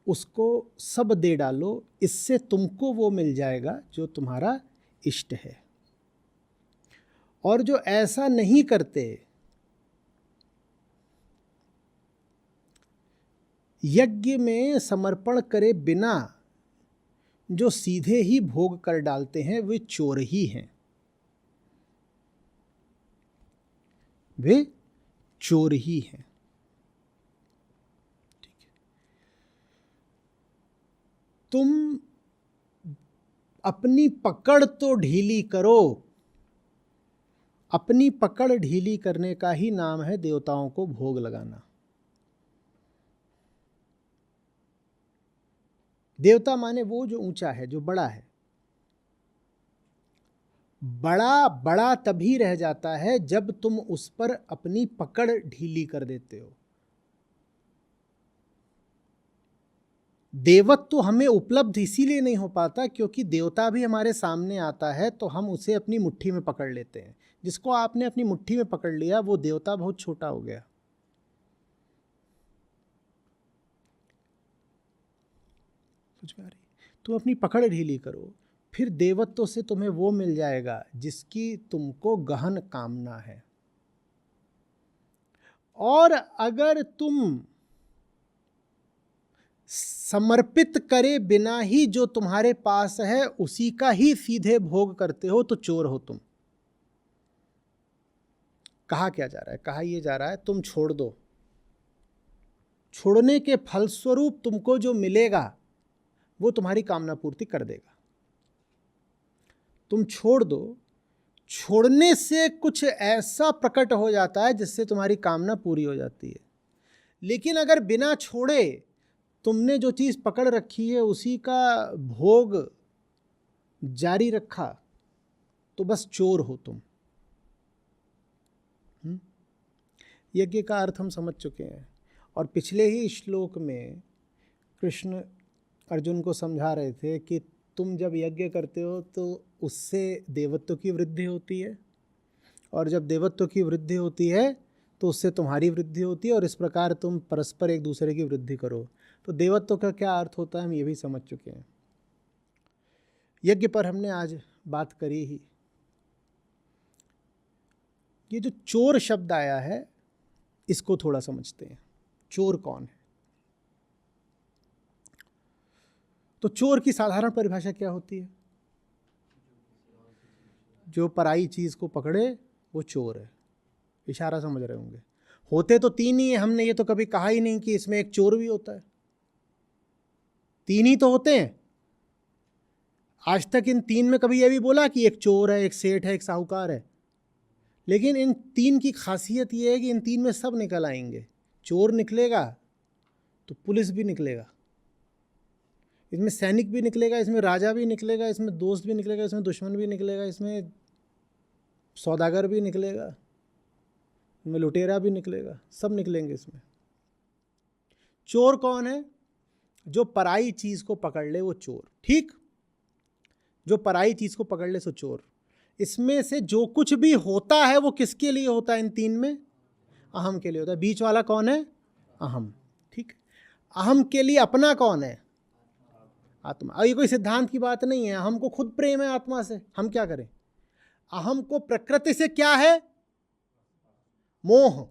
उसको सब दे डालो, इससे तुमको वो मिल जाएगा जो तुम्हारा इष्ट है। और जो ऐसा नहीं करते, यज्ञ में समर्पण करे बिना जो सीधे ही भोग कर डालते हैं, वे चोर ही हैं, वे चोर ही हैं। ठीक है, तुम अपनी पकड़ तो ढीली करो। अपनी पकड़ ढीली करने का ही नाम है देवताओं को भोग लगाना। देवता माने वो जो ऊंचा है, जो बड़ा है। बड़ा बड़ा तभी रह जाता है जब तुम उस पर अपनी पकड़ ढीली कर देते हो। देवत्व तो हमें उपलब्ध इसीलिए नहीं हो पाता क्योंकि देवता भी हमारे सामने आता है तो हम उसे अपनी मुट्ठी में पकड़ लेते हैं। जिसको आपने अपनी मुट्ठी में पकड़ लिया वो देवता बहुत छोटा हो गया। समझ में आ रही? तुम अपनी पकड़ ढीली करो, फिर देवत्व से तुम्हें वो मिल जाएगा जिसकी तुमको गहन कामना है। और अगर तुम समर्पित करे बिना ही जो तुम्हारे पास है उसी का ही सीधे भोग करते हो तो चोर हो तुम। कहा क्या जा रहा है? कहा यह जा रहा है तुम छोड़ दो। छोड़ने के फलस्वरूप तुमको जो मिलेगा वो तुम्हारी कामना पूर्ति कर देगा। तुम छोड़ दो, छोड़ने से कुछ ऐसा प्रकट हो जाता है जिससे तुम्हारी कामना पूरी हो जाती है। लेकिन अगर बिना छोड़े तुमने जो चीज़ पकड़ रखी है उसी का भोग जारी रखा तो बस चोर हो तुम। यज्ञ का अर्थ हम समझ चुके हैं और पिछले ही श्लोक में कृष्ण अर्जुन को समझा रहे थे कि तुम जब यज्ञ करते हो तो उससे देवत्व की वृद्धि होती है और जब देवत्व की वृद्धि होती है तो उससे तुम्हारी वृद्धि होती है और इस प्रकार तुम परस्पर एक दूसरे की वृद्धि करो। तो देवत्व का क्या अर्थ होता है हम ये भी समझ चुके हैं। यज्ञ पर हमने आज बात करी ही। ये जो चोर शब्द आया है इसको थोड़ा समझते हैं। चोर कौन है? तो चोर की साधारण परिभाषा क्या होती है? जो पराई चीज को पकड़े वो चोर है। इशारा समझ रहे होंगे। होते तो तीन ही है, हमने ये तो कभी कहा ही नहीं कि इसमें एक चोर भी होता है। तीन ही तो होते हैं। आज तक इन तीन में कभी ये भी बोला कि एक चोर है, एक सेठ है, एक साहूकार है? लेकिन इन तीन की खासियत ये है कि इन तीन में सब निकल आएंगे। चोर निकलेगा तो पुलिस भी निकलेगा, इसमें सैनिक भी निकलेगा, इसमें राजा भी निकलेगा, इसमें दोस्त भी निकलेगा, इसमें दुश्मन भी निकलेगा, इसमें सौदागर भी निकलेगा, इसमें लुटेरा भी निकलेगा, सब निकलेंगे इसमें। चोर कौन है? जो पराई चीज को पकड़ ले वो चोर। ठीक, जो पराई चीज को पकड़ ले सो चोर। इसमें से जो कुछ भी होता है वो किसके लिए होता है? इन तीन में अहम के लिए होता है। बीच वाला कौन है? अहम। ठीक, अहम के लिए अपना कौन है? आत्मा। अब ये कोई सिद्धांत की बात नहीं है, हमको खुद प्रेम है आत्मा से, हम क्या करें? अहम को प्रकृति से क्या है? मोह।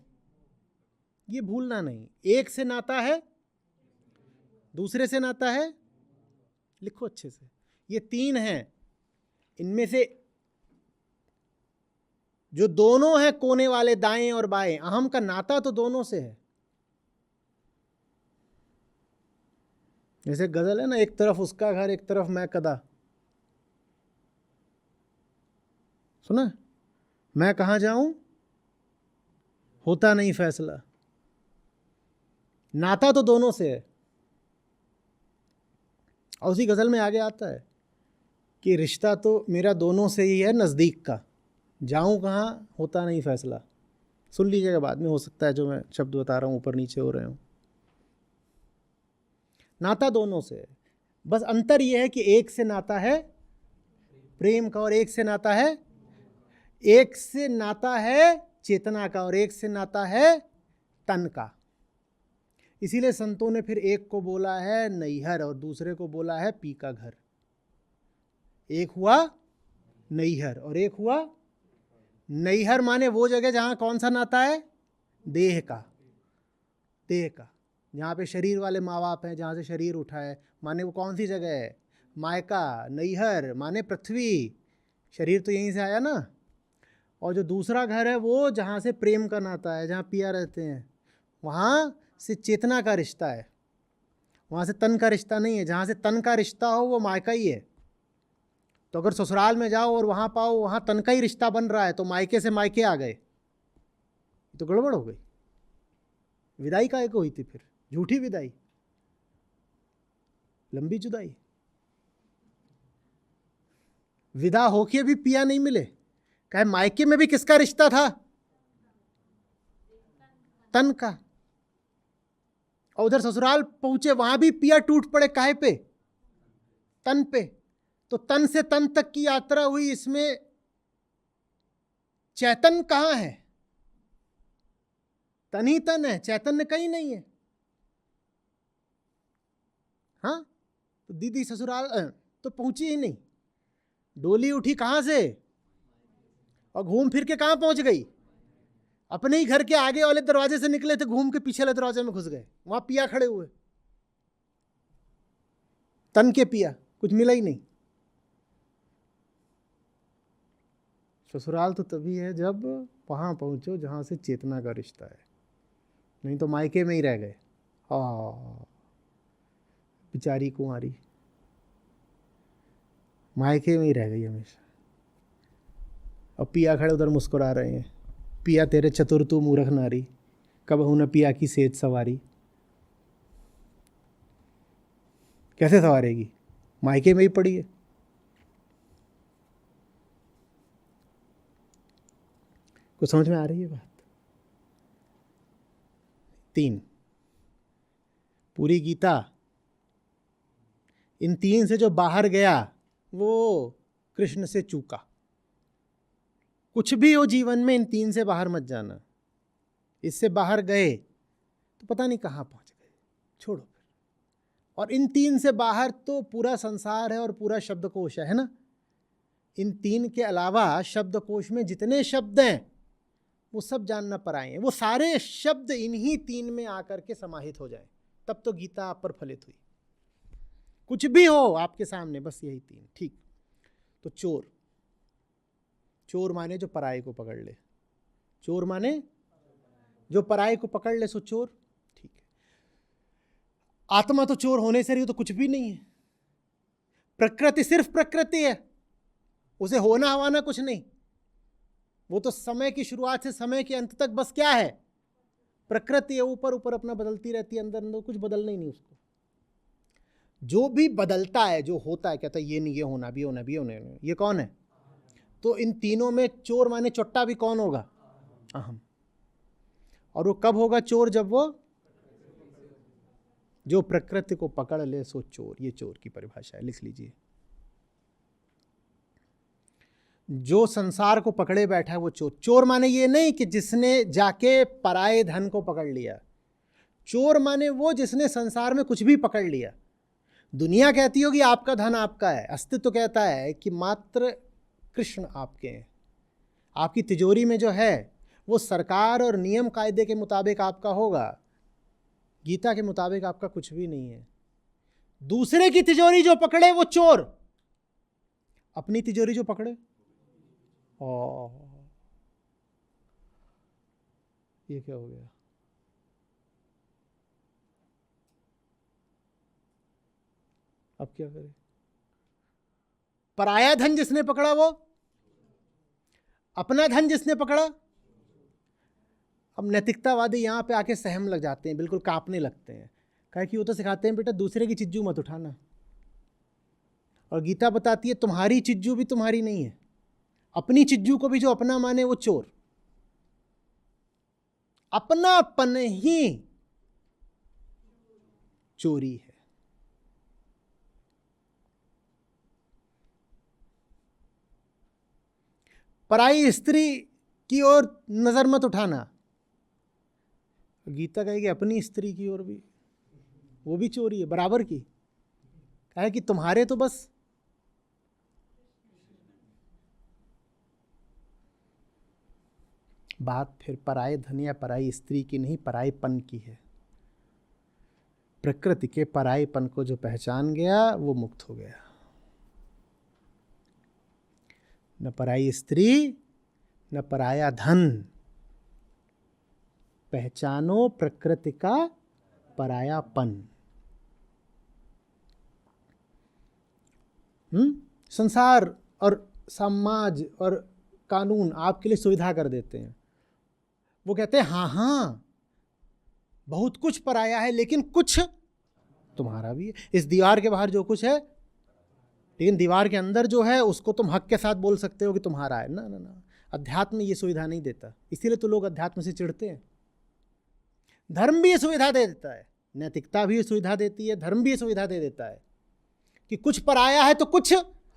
ये भूलना नहीं। एक से नाता है, दूसरे से नाता है, लिखो अच्छे से, ये तीन हैं। इनमें से जो दोनों हैं कोने वाले दाएं और बाएं, अहम का नाता तो दोनों से है। जैसे गजल है ना, एक तरफ उसका घर एक तरफ मैं कदा। सुना? मैं कहां जाऊं होता नहीं फैसला। नाता तो दोनों से है। और उसी गजल में आगे आता है कि रिश्ता तो मेरा दोनों से ही है नज़दीक का, जाऊं कहां होता नहीं फैसला। सुन लीजिएगा, बाद में हो सकता है जो मैं शब्द बता रहा हूं ऊपर नीचे हो रहे हूं। नाता दोनों से है, बस अंतर यह है कि एक से नाता है प्रेम का और एक से नाता है चेतना का और एक से नाता है तन का। इसीलिए संतों ने फिर एक को बोला है नैहर और दूसरे को बोला है पी का घर। एक हुआ नैहर और एक हुआ नैहर माने वो जगह जहां कौन सा नाता है? देह का। देह का, जहाँ पे शरीर वाले माँ बाप हैं, जहाँ से शरीर उठा है, माने वो कौन सी जगह है? मायका। नैहर माने पृथ्वी, शरीर तो यहीं से आया ना। और जो दूसरा घर है वो जहाँ से प्रेम का नाता है, जहाँ पिया रहते हैं, वहाँ से चेतना का रिश्ता है, वहाँ से तन का रिश्ता नहीं है। जहाँ से तन का रिश्ता हो वो मायका ही है। तो अगर ससुराल में जाओ और वहाँ पाओ वहाँ तन का ही रिश्ता बन रहा है तो मायके से मायके आ गए, तो गड़बड़ हो गई। विदाई काहे को हुई थी फिर? झूठी विदाई, लंबी जुदाई। विदा होके भी पिया नहीं मिले। कहे मायके में भी किसका रिश्ता था? तन का। और उधर ससुराल पहुंचे वहां भी पिया टूट पड़े। काहे पे? तन पे। तो तन से तन तक की यात्रा हुई, इसमें चैतन्य कहां है? तन ही तन है, चैतन्य कहीं नहीं है। हाँ, तो दीदी ससुराल तो पहुंची ही नहीं, डोली उठी कहां से और घूम फिर के कहां पहुंच गई? अपने ही घर के आगे वाले दरवाजे से निकले थे, घूम के पीछे वाले दरवाजे में घुस गए, वहां पिया खड़े हुए। तन के पिया, कुछ मिला ही नहीं। ससुराल तो तभी है जब वहां पहुंचो जहां से चेतना का रिश्ता है, नहीं तो मायके में ही रह गए। बेचारी कुंवारी मायके में ही रह गई हमेशा। और पिया खड़े उधर मुस्कुरा रहे हैं, पिया तेरे चतुर तू मूर्ख नारी, कब हूं न पिया की सेज सवारी। कैसे सवारेगी? मायके में ही पड़ी है। कुछ समझ में आ रही है बात? 3 पूरी गीता इन 3 से जो बाहर गया वो कृष्ण से चूका। कुछ भी हो जीवन में इन 3 से बाहर मत जाना। इससे बाहर गए तो पता नहीं कहाँ पहुँच गए, छोड़ो फिर। और इन 3 से बाहर तो पूरा संसार है और पूरा शब्दकोश है ना। इन 3 के अलावा शब्दकोश में जितने शब्द हैं वो सब जानना पराये हैं। वो सारे शब्द इन्हीं तीन में आकर के समाहित हो जाएं, तब तो गीता आप पर फलित हुई। कुछ भी हो आपके सामने, बस यही तीन। ठीक, तो चोर, चोर माने जो पराये को पकड़ ले, चोर माने जो पराये को पकड़ ले सो चोर। ठीक है, आत्मा तो चोर होने से रही, तो कुछ भी नहीं है। प्रकृति सिर्फ प्रकृति है, उसे होना हवाना कुछ नहीं। वो तो समय की शुरुआत से समय के अंत तक बस क्या है, प्रकृति है। ऊपर ऊपर अपना बदलती रहती है, अंदर अंदर कुछ बदलना ही नहीं उसको। जो भी बदलता है, जो होता है, कहता है ये नहीं, ये होना भी, होना भी, होना, ये कौन है? तो इन तीनों में चोर माने चोट्टा भी कौन होगा? अहम। और वो कब होगा चोर? जब वो जो प्रकृति को पकड़ ले सो चोर। ये चोर की परिभाषा है, लिख लीजिए। जो संसार को पकड़े बैठा है वो चोर। चोर माने ये नहीं कि जिसने जाके पराये धन को पकड़ लिया। चोर माने वो जिसने संसार में कुछ भी पकड़ लिया। दुनिया कहती होगी आपका धन आपका है, अस्तित्व कहता है कि मात्र कृष्ण आपके हैं। आपकी तिजोरी में जो है वो सरकार और नियम कायदे के मुताबिक आपका होगा, गीता के मुताबिक आपका कुछ भी नहीं है। दूसरे की तिजोरी जो पकड़े वो चोर, अपनी तिजोरी जो पकड़े, ये क्या हो गया? अब क्या करें? पराया धन जिसने पकड़ा वो, अपना धन जिसने पकड़ा। अब नैतिकतावादी यहां पे आके सहम लग जाते हैं, बिल्कुल कांपने लगते हैं। कहे कि वो तो सिखाते हैं बेटा दूसरे की चिज्जू मत उठाना, और गीता बताती है तुम्हारी चिज्जू भी तुम्हारी नहीं है। अपनी चिज्जू को भी जो अपना माने वो चोर। अपनापन ही चोरी है। पराई स्त्री की ओर नजर मत उठाना। गीता कहेगी अपनी स्त्री की ओर भी, वो भी चोरी है बराबर की। कहे कि तुम्हारे तो बस बात फिर पराये धन या पराई स्त्री की नहीं, परायेपन की है। प्रकृति के परायेपन को जो पहचान गया वो मुक्त हो गया। न पराई स्त्री न पराया धन, पहचानो प्रकृति का परायापन। संसार और समाज और कानून आपके लिए सुविधा कर देते हैं। वो कहते हैं हाँ हाँ बहुत कुछ पराया है, लेकिन कुछ तुम्हारा भी है। इस दीवार के बाहर जो कुछ है, लेकिन दीवार के अंदर जो है उसको तुम हक के साथ बोल सकते हो कि तुम्हारा है। ना ना ना, अध्यात्म ये सुविधा नहीं देता। इसीलिए तो लोग अध्यात्म से चिढ़ते हैं। धर्म भी ये सुविधा दे देता है, नैतिकता भी ये सुविधा देती है, धर्म भी ये सुविधा दे देता है कि कुछ पराया है तो कुछ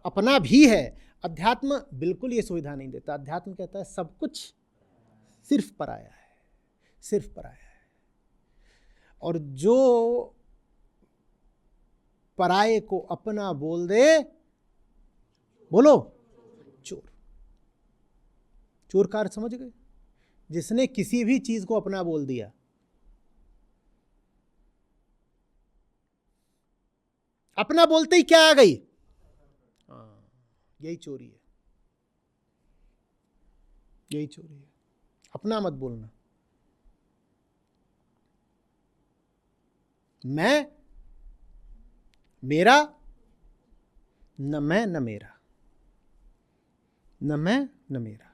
अपना भी है। अध्यात्म बिल्कुल ये सुविधा नहीं देता। अध्यात्म कहता है सब कुछ सिर्फ पराया है, सिर्फ पराया है। और जो पराये को अपना बोल दे, बोलो चोर। चोर का अर्थ समझ गए? जिसने किसी भी चीज को अपना बोल दिया। अपना बोलते ही क्या आ गई? यही चोरी है, यही चोरी है। अपना मत बोलना। मैं, मेरा, न मैं न मेरा, न मैं न मेरा।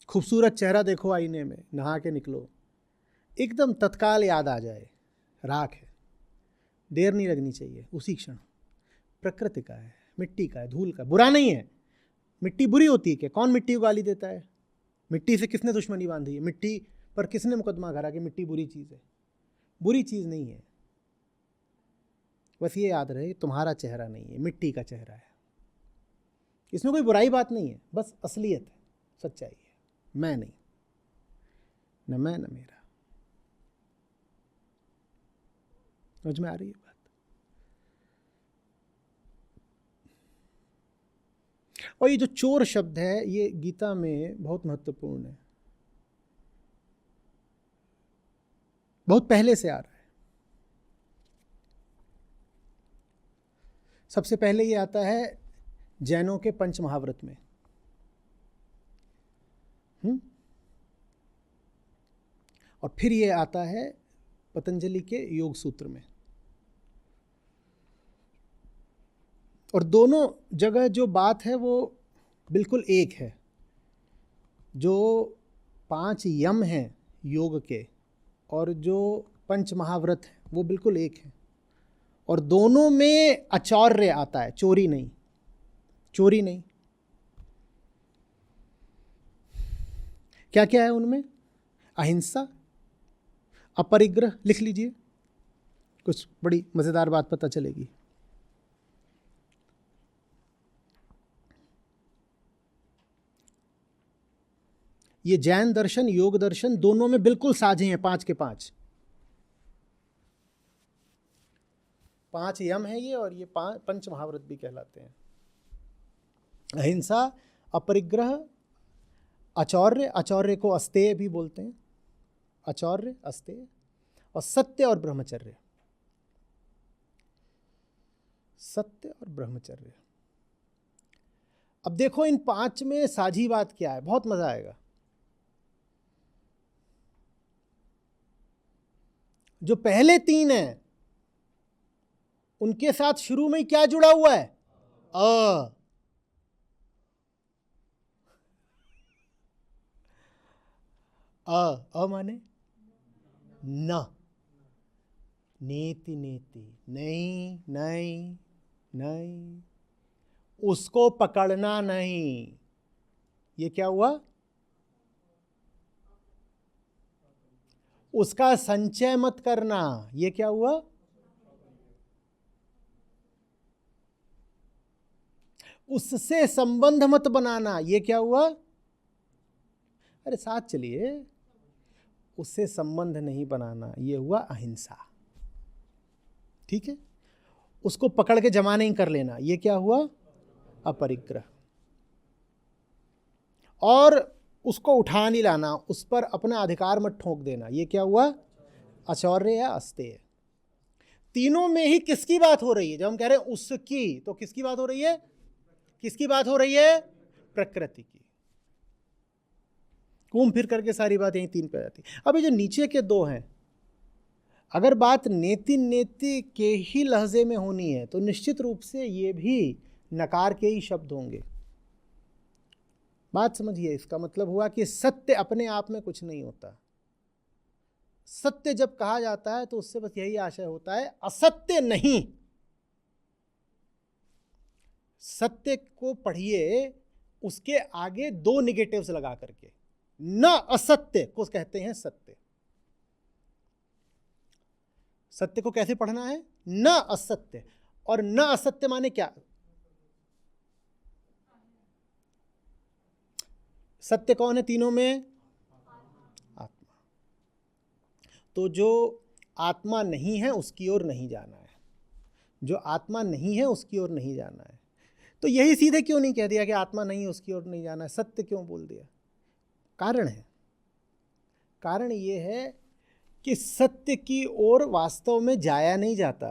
खूबसूरत चेहरा देखो आईने में, नहा के निकलो, एकदम तत्काल याद आ जाए राख है, देर नहीं लगनी चाहिए, उसी क्षण। प्रकृति का है, मिट्टी का है, धूल का, बुरा नहीं है। मिट्टी बुरी होती है क्या? कौन मिट्टी को गाली देता है? मिट्टी से किसने दुश्मनी बांधी है? मिट्टी पर किसने मुकदमा करा कि मिट्टी बुरी चीज़ है? बुरी चीज़ नहीं है। बस ये याद रहे तुम्हारा चेहरा नहीं है, मिट्टी का चेहरा है। इसमें कोई बुराई बात नहीं है, बस असलियत है, सच्चाई है। मैं नहीं, न मैं न मेरा। समझ में आ रही है बात? और ये जो चोर शब्द है ये गीता में बहुत महत्वपूर्ण है, बहुत पहले से आ रहा है। सबसे पहले ये आता है जैनों के पंच महाव्रत में, और फिर ये आता है पतंजलि के योग सूत्र में। और दोनों जगह जो बात है वो बिल्कुल एक है। जो 5 यम हैं योग के और जो पंच महाव्रत है वो बिल्कुल एक है, और दोनों में अचौर्य आता है, चोरी नहीं, चोरी नहीं। क्या क्या है उनमें? अहिंसा, अपरिग्रह, लिख लीजिए, कुछ बड़ी मजेदार बात पता चलेगी। ये जैन दर्शन, योग दर्शन दोनों में बिल्कुल साझे हैं, 5 के 5। 5 यम है ये, और ये 5 पंच महाव्रत भी कहलाते हैं। अहिंसा, अपरिग्रह, अचौर्य, अचौर्य को अस्तेय भी बोलते हैं, अचौर्य, अस्तेय, और सत्य और ब्रह्मचर्य, सत्य और ब्रह्मचर्य। अब देखो इन 5 में साझी बात क्या है, बहुत मजा आएगा। जो पहले 3 हैं उनके साथ शुरू में क्या जुड़ा हुआ है? अ माने न, नीति नीति, नहीं नहीं नहीं, उसको पकड़ना नहीं। ये क्या हुआ? उसका संचय मत करना, ये क्या हुआ? उससे संबंध मत बनाना, ये क्या हुआ? अरे साथ चलिए, उससे संबंध नहीं बनाना, ये हुआ अहिंसा। ठीक है, उसको पकड़ के जमा नहीं कर लेना, ये क्या हुआ? अपरिग्रह। और उसको उठा नहीं लाना, उस पर अपना अधिकार मत ठोक देना, ये क्या हुआ? अचौर्य या अस्तेय। तीनों में ही किसकी बात हो रही है? जब हम कह रहे हैं उसकी, तो किसकी बात हो रही है? किसकी बात हो रही है? प्रकृति की। घूम फिर करके सारी बात यही 3 पे आ जाती। अब ये जो नीचे के 2 हैं, अगर बात नेति नेति के ही लहजे में होनी है तो निश्चित रूप से ये भी नकार के ही शब्द होंगे। बात समझिए, इसका मतलब हुआ कि सत्य अपने आप में कुछ नहीं होता। सत्य जब कहा जाता है तो उससे बस यही आशय होता है, असत्य नहीं। सत्य को पढ़िए, उसके आगे 2 निगेटिव्स लगा करके, न असत्य को कहते हैं सत्य। सत्य को कैसे पढ़ना है? न असत्य। और न असत्य माने क्या? सत्य कौन है तीनों में? आत्मा। तो जो आत्मा नहीं है उसकी ओर नहीं जाना है, जो आत्मा नहीं है उसकी ओर नहीं जाना है। तो यही सीधे क्यों नहीं कह दिया कि आत्मा नहीं है उसकी ओर नहीं जाना है, सत्य क्यों बोल दिया? कारण है। कारण ये है कि सत्य की ओर वास्तव में जाया नहीं जाता।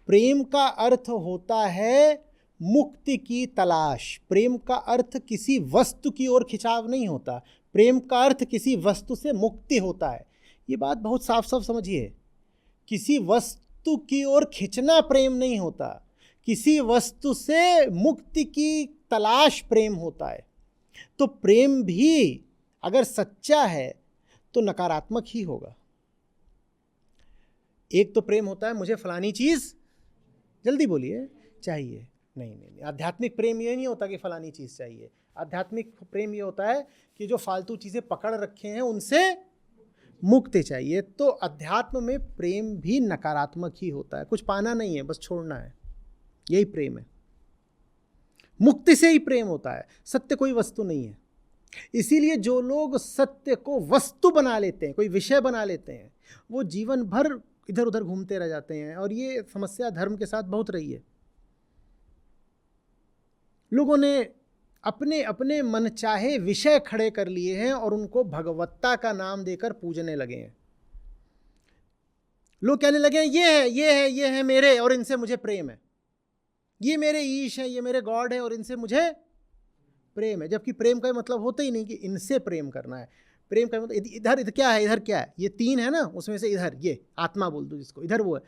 प्रेम का अर्थ होता है मुक्ति की तलाश। प्रेम का अर्थ किसी वस्तु की ओर खिंचाव नहीं होता, प्रेम का अर्थ किसी वस्तु से मुक्ति होता है। ये बात बहुत साफ साफ समझिए। किसी वस्तु की ओर खिंचना प्रेम नहीं होता, किसी वस्तु से मुक्ति की तलाश प्रेम होता है। तो प्रेम भी अगर सच्चा है तो नकारात्मक ही होगा। एक तो प्रेम होता है मुझे फलानी चीज, जल्दी बोलिए, चाहिए। नहीं, आध्यात्मिक प्रेम ये नहीं होता कि फलानी चीज चाहिए। आध्यात्मिक प्रेम ये होता है कि जो फालतू चीजें पकड़ रखे हैं उनसे मुक्ति चाहिए। तो अध्यात्म में प्रेम भी नकारात्मक ही होता है, कुछ पाना नहीं है, बस छोड़ना है, यही प्रेम है। मुक्ति से ही प्रेम होता है, सत्य कोई वस्तु नहीं है। इसीलिए जो लोग सत्य को वस्तु बना लेते हैं, कोई विषय बना लेते हैं, वो जीवन भर इधर उधर घूमते रह जाते हैं। और ये समस्या धर्म के साथ बहुत रही है। लोगों ने अपने अपने मनचाहे विषय खड़े कर लिए हैं और उनको भगवत्ता का नाम देकर पूजने लगे हैं। लोग कहने लगे हैं ये है मेरे और इनसे मुझे प्रेम है, ये मेरे ईश है, ये मेरे गॉड है और इनसे मुझे प्रेम है। जबकि प्रेम का मतलब होता ही नहीं कि इनसे प्रेम करना है। प्रेम का मतलब इधर क्या है, इधर क्या है, ये तीन है ना, उसमें से इधर ये आत्मा बोल दो जिसको, इधर वो है।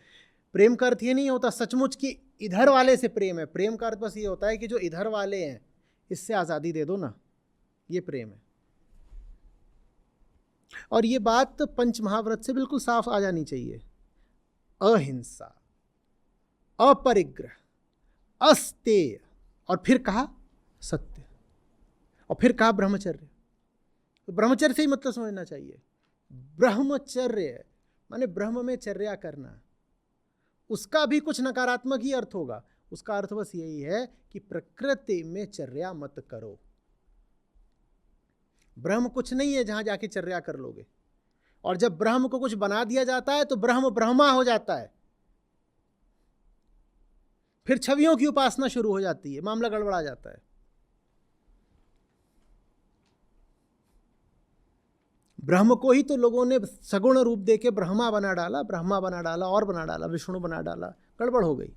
प्रेम का अर्थ ये नहीं होता सचमुच कि इधर वाले से प्रेम है। प्रेम का अर्थ बस ये होता है कि जो इधर वाले हैं इससे आज़ादी दे दो ना, ये प्रेम है। और ये बात पंच महाव्रत से बिल्कुल साफ आ जानी चाहिए। अहिंसा, अपरिग्रह, अस्तेय, और फिर कहा सत्य, और फिर कहा ब्रह्मचर्य। तो ब्रह्मचर्य से ही मतलब समझना चाहिए। ब्रह्मचर्य माने ब्रह्म में चर्या करना। उसका भी कुछ नकारात्मक ही अर्थ होगा। उसका अर्थ बस यही है कि प्रकृति में चर्या मत करो। ब्रह्म कुछ नहीं है जहां जाके चर्या कर लोगे। और जब ब्रह्म को कुछ बना दिया जाता है तो ब्रह्म ब्रह्मा हो जाता है, फिर छवियों की उपासना शुरू हो जाती है, मामला गड़बड़ा जाता है। ब्रह्म को ही तो लोगों ने सगुण रूप देके ब्रह्मा बना डाला, ब्रह्मा बना डाला और बना डाला, विष्णु बना डाला, गड़बड़ हो गई।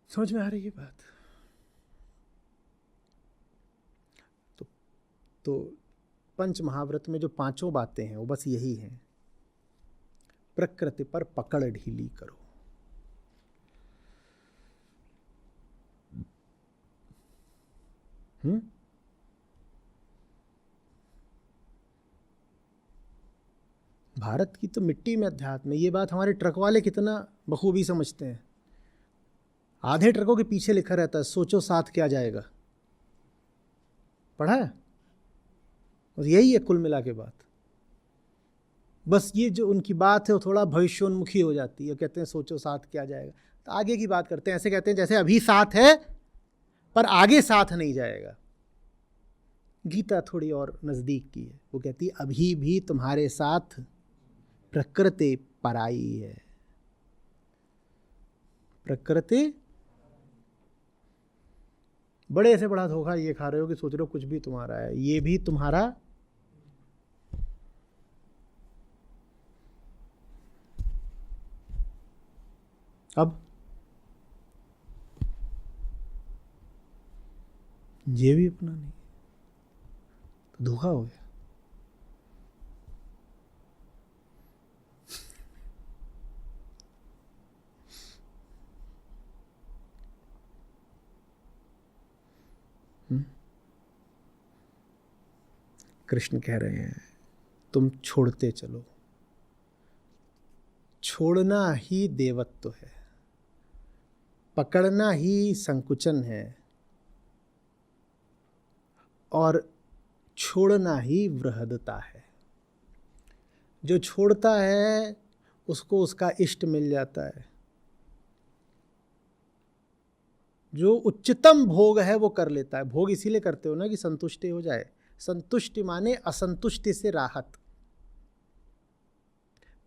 समझ में आ रही है बात? तो पंच महाव्रत में जो पांचों बातें हैं वो बस यही हैं। प्रकृति पर पकड़ ढीली करो। भारत की तो मिट्टी में अध्यात्म है। ये बात हमारे ट्रक वाले कितना बखूबी समझते हैं। आधे ट्रकों के पीछे लिखा रहता है सोचो साथ क्या जाएगा। पढ़ा है? और यही है कुल मिला के बात। बस ये जो उनकी बात है वो थोड़ा भविष्योन्मुखी हो जाती है। कहते हैं सोचो साथ क्या जाएगा, तो आगे की बात करते हैं। ऐसे कहते हैं जैसे अभी साथ है पर आगे साथ नहीं जाएगा। गीता थोड़ी और नज़दीक की है। वो कहती है अभी भी तुम्हारे साथ प्रकृति पराई है। प्रकृति बड़े से बड़ा धोखा ये खा रहे हो कि सोच रहे हो कुछ भी तुम्हारा है, ये भी तुम्हारा अब ये भी अपना नहीं, तो धोखा हो गया। कृष्ण कह रहे हैं तुम छोड़ते चलो। छोड़ना ही देवत्व है, पकड़ना ही संकुचन है, और छोड़ना ही वृहदता है। जो छोड़ता है उसको उसका इष्ट मिल जाता है। जो उच्चतम भोग है वो कर लेता है। भोग इसीलिए करते हो ना कि संतुष्टि हो जाए। संतुष्टि माने असंतुष्टि से राहत।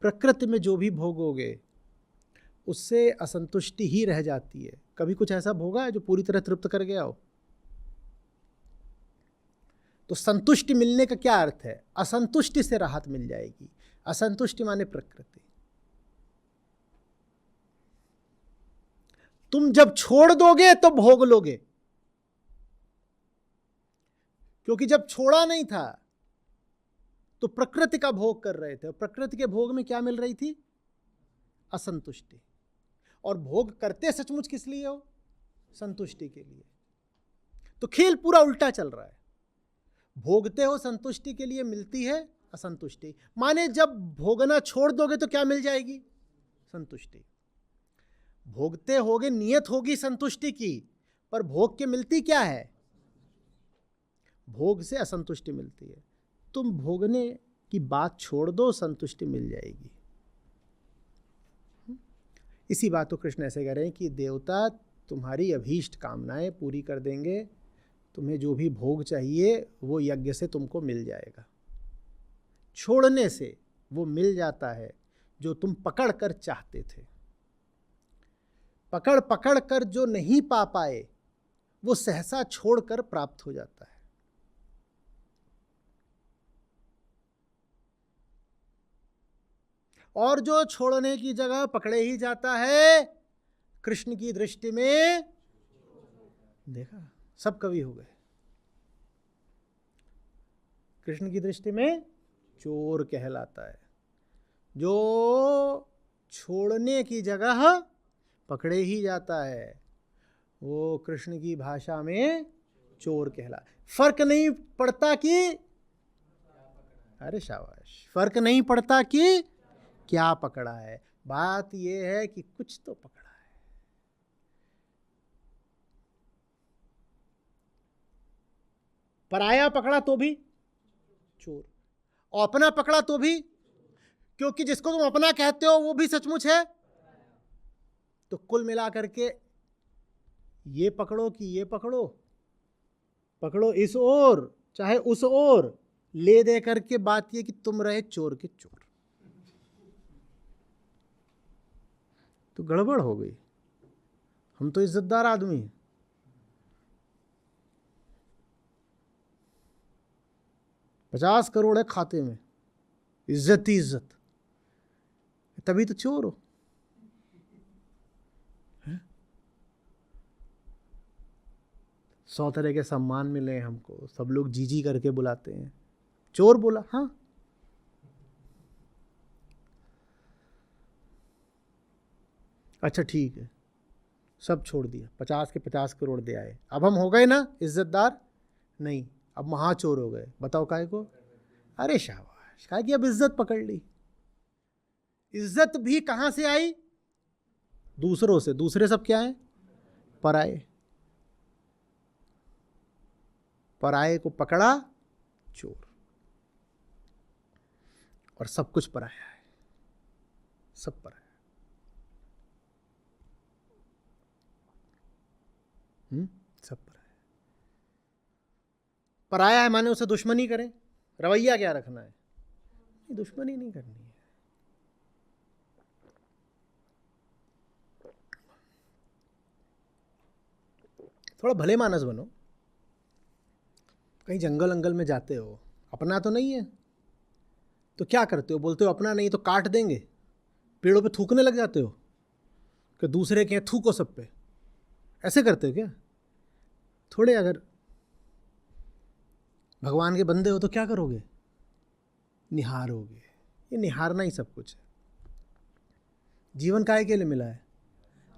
प्रकृति में जो भी भोगोगे उससे असंतुष्टि ही रह जाती है। कभी कुछ ऐसा भोगा है जो पूरी तरह तृप्त कर गया हो? तो संतुष्टि मिलने का क्या अर्थ है? असंतुष्टि से राहत मिल जाएगी। असंतुष्टि माने प्रकृति। तुम जब छोड़ दोगे तो भोग लोगे, क्योंकि जब छोड़ा नहीं था तो प्रकृति का भोग कर रहे थे, और प्रकृति के भोग में क्या मिल रही थी? असंतुष्टि। और भोग करते सचमुच किस लिए हो? संतुष्टि के लिए। तो खेल पूरा उल्टा चल रहा है। भोगते हो संतुष्टि के लिए, मिलती है असंतुष्टि। माने जब भोगना छोड़ दोगे तो क्या मिल जाएगी? संतुष्टि। भोगते होगे, नियत होगी संतुष्टि की, पर भोग के मिलती क्या है? भोग से असंतुष्टि मिलती है। तुम भोगने की बात छोड़ दो, संतुष्टि मिल जाएगी। इसी बात को कृष्ण ऐसे कह रहे हैं कि देवता तुम्हारी अभीष्ट कामनाएं पूरी कर देंगे। तुम्हें जो भी भोग चाहिए वो यज्ञ से तुमको मिल जाएगा। छोड़ने से वो मिल जाता है। जो तुम पकड़ कर चाहते थे। पकड़ पकड़ कर जो नहीं पा पाए वो सहसा छोड़कर प्राप्त हो जाता है। और जो छोड़ने की जगह पकड़े ही जाता है, कृष्ण की दृष्टि में, देखा, सब कवि हो गए, कृष्ण की दृष्टि में चोर कहलाता है। जो छोड़ने की जगह पकड़े ही जाता है वो कृष्ण की भाषा में चोर कहला। फर्क नहीं पड़ता कि, अरे शाबाश, फर्क नहीं पड़ता कि क्या पकड़ा है, बात यह है कि कुछ तो पकड़ा है। पराया पकड़ा तो भी चोर, और अपना पकड़ा तो भी, क्योंकि जिसको तुम अपना कहते हो वो भी सचमुच है। तो कुल मिलाकर के ये पकड़ो कि ये पकड़ो, पकड़ो इस ओर चाहे उस ओर, ले दे करके बात ये कि तुम रहे चोर के चोर। तो गड़बड़ हो गई। हम तो इज्जतदार आदमी हैं, 50 करोड़ है खाते में, इज्जत ही इज्जत, तभी तो चोर हो। 100 तरह के सम्मान मिले हमको, सब लोग जीजी करके बुलाते हैं, चोर बोला। हाँ, अच्छा ठीक है, सब छोड़ दिया, 50 के 50 करोड़ दे आए, अब हम हो गए ना इज्जतदार? नहीं, अब महाचोर हो गए। बताओ काहे को? अरे शाबाश, काहे कि अब इज्जत पकड़ ली। इज्जत भी कहां से आई? दूसरों से। दूसरे सब क्या है? पराये। पराये को पकड़ा चोर, और सब कुछ पराया है, सब पराया। सब पराया। पराया है माने उसे दुश्मनी करें, रवैया क्या रखना है? दुश्मनी नहीं करनी है। थोड़ा भले मानस बनो। कहीं जंगल अंगल में जाते हो, अपना तो नहीं है, तो क्या करते हो? बोलते हो अपना नहीं तो काट देंगे, पेड़ों पे थूकने लग जाते हो कि दूसरे के थूको सब पे, ऐसे करते हो क्या? थोड़े अगर भगवान के बंदे हो तो क्या करोगे? निहारोगे। ये निहारना ही सब कुछ है। जीवन काहे के लिए मिला है?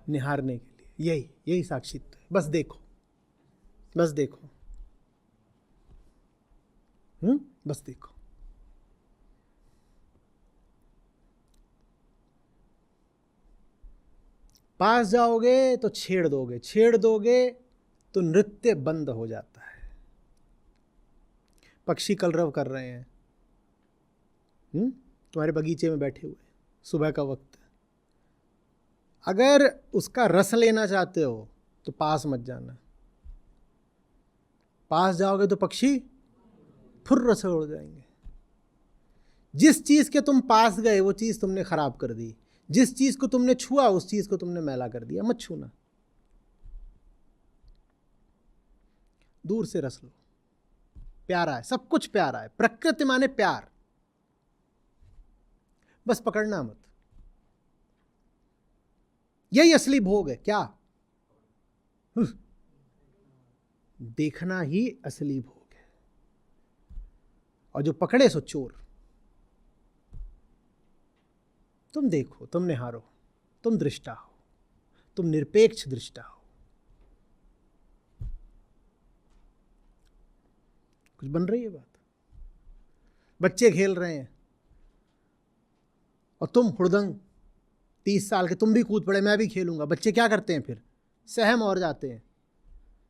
निहारने के लिए। यही यही साक्षित्व है। बस देखो, बस देखो, बस देखो। पास जाओगे तो छेड़ दोगे, छेड़ दोगे तो नृत्य बंद हो जाता है। पक्षी कलरव कर रहे हैं, तुम्हारे बगीचे में बैठे हुए, सुबह का वक्त। अगर उसका रस लेना चाहते हो तो पास मत जाना। पास जाओगे तो पक्षी फुर्र से उड़ जाएंगे। जिस चीज के तुम पास गए वो चीज तुमने खराब कर दी, जिस चीज को तुमने छुआ उस चीज को तुमने मैला कर दिया। मत छूना, दूर से रस लो। प्यारा है, सब कुछ प्यारा है। प्रकृति माने प्यार, बस पकड़ना मत। यही असली भोग है। क्या? देखना ही असली भोग है। और जो पकड़े सो चोर। तुम देखो, तुम निहारो, तुम दृष्टा हो, तुम निरपेक्ष दृष्टा हो। कुछ बन रही है बात? बच्चे खेल रहे हैं और तुम हुड़दंग 30 साल के, तुम भी कूद पड़े मैं भी खेलूंगा। बच्चे क्या करते हैं फिर? सहम और जाते हैं।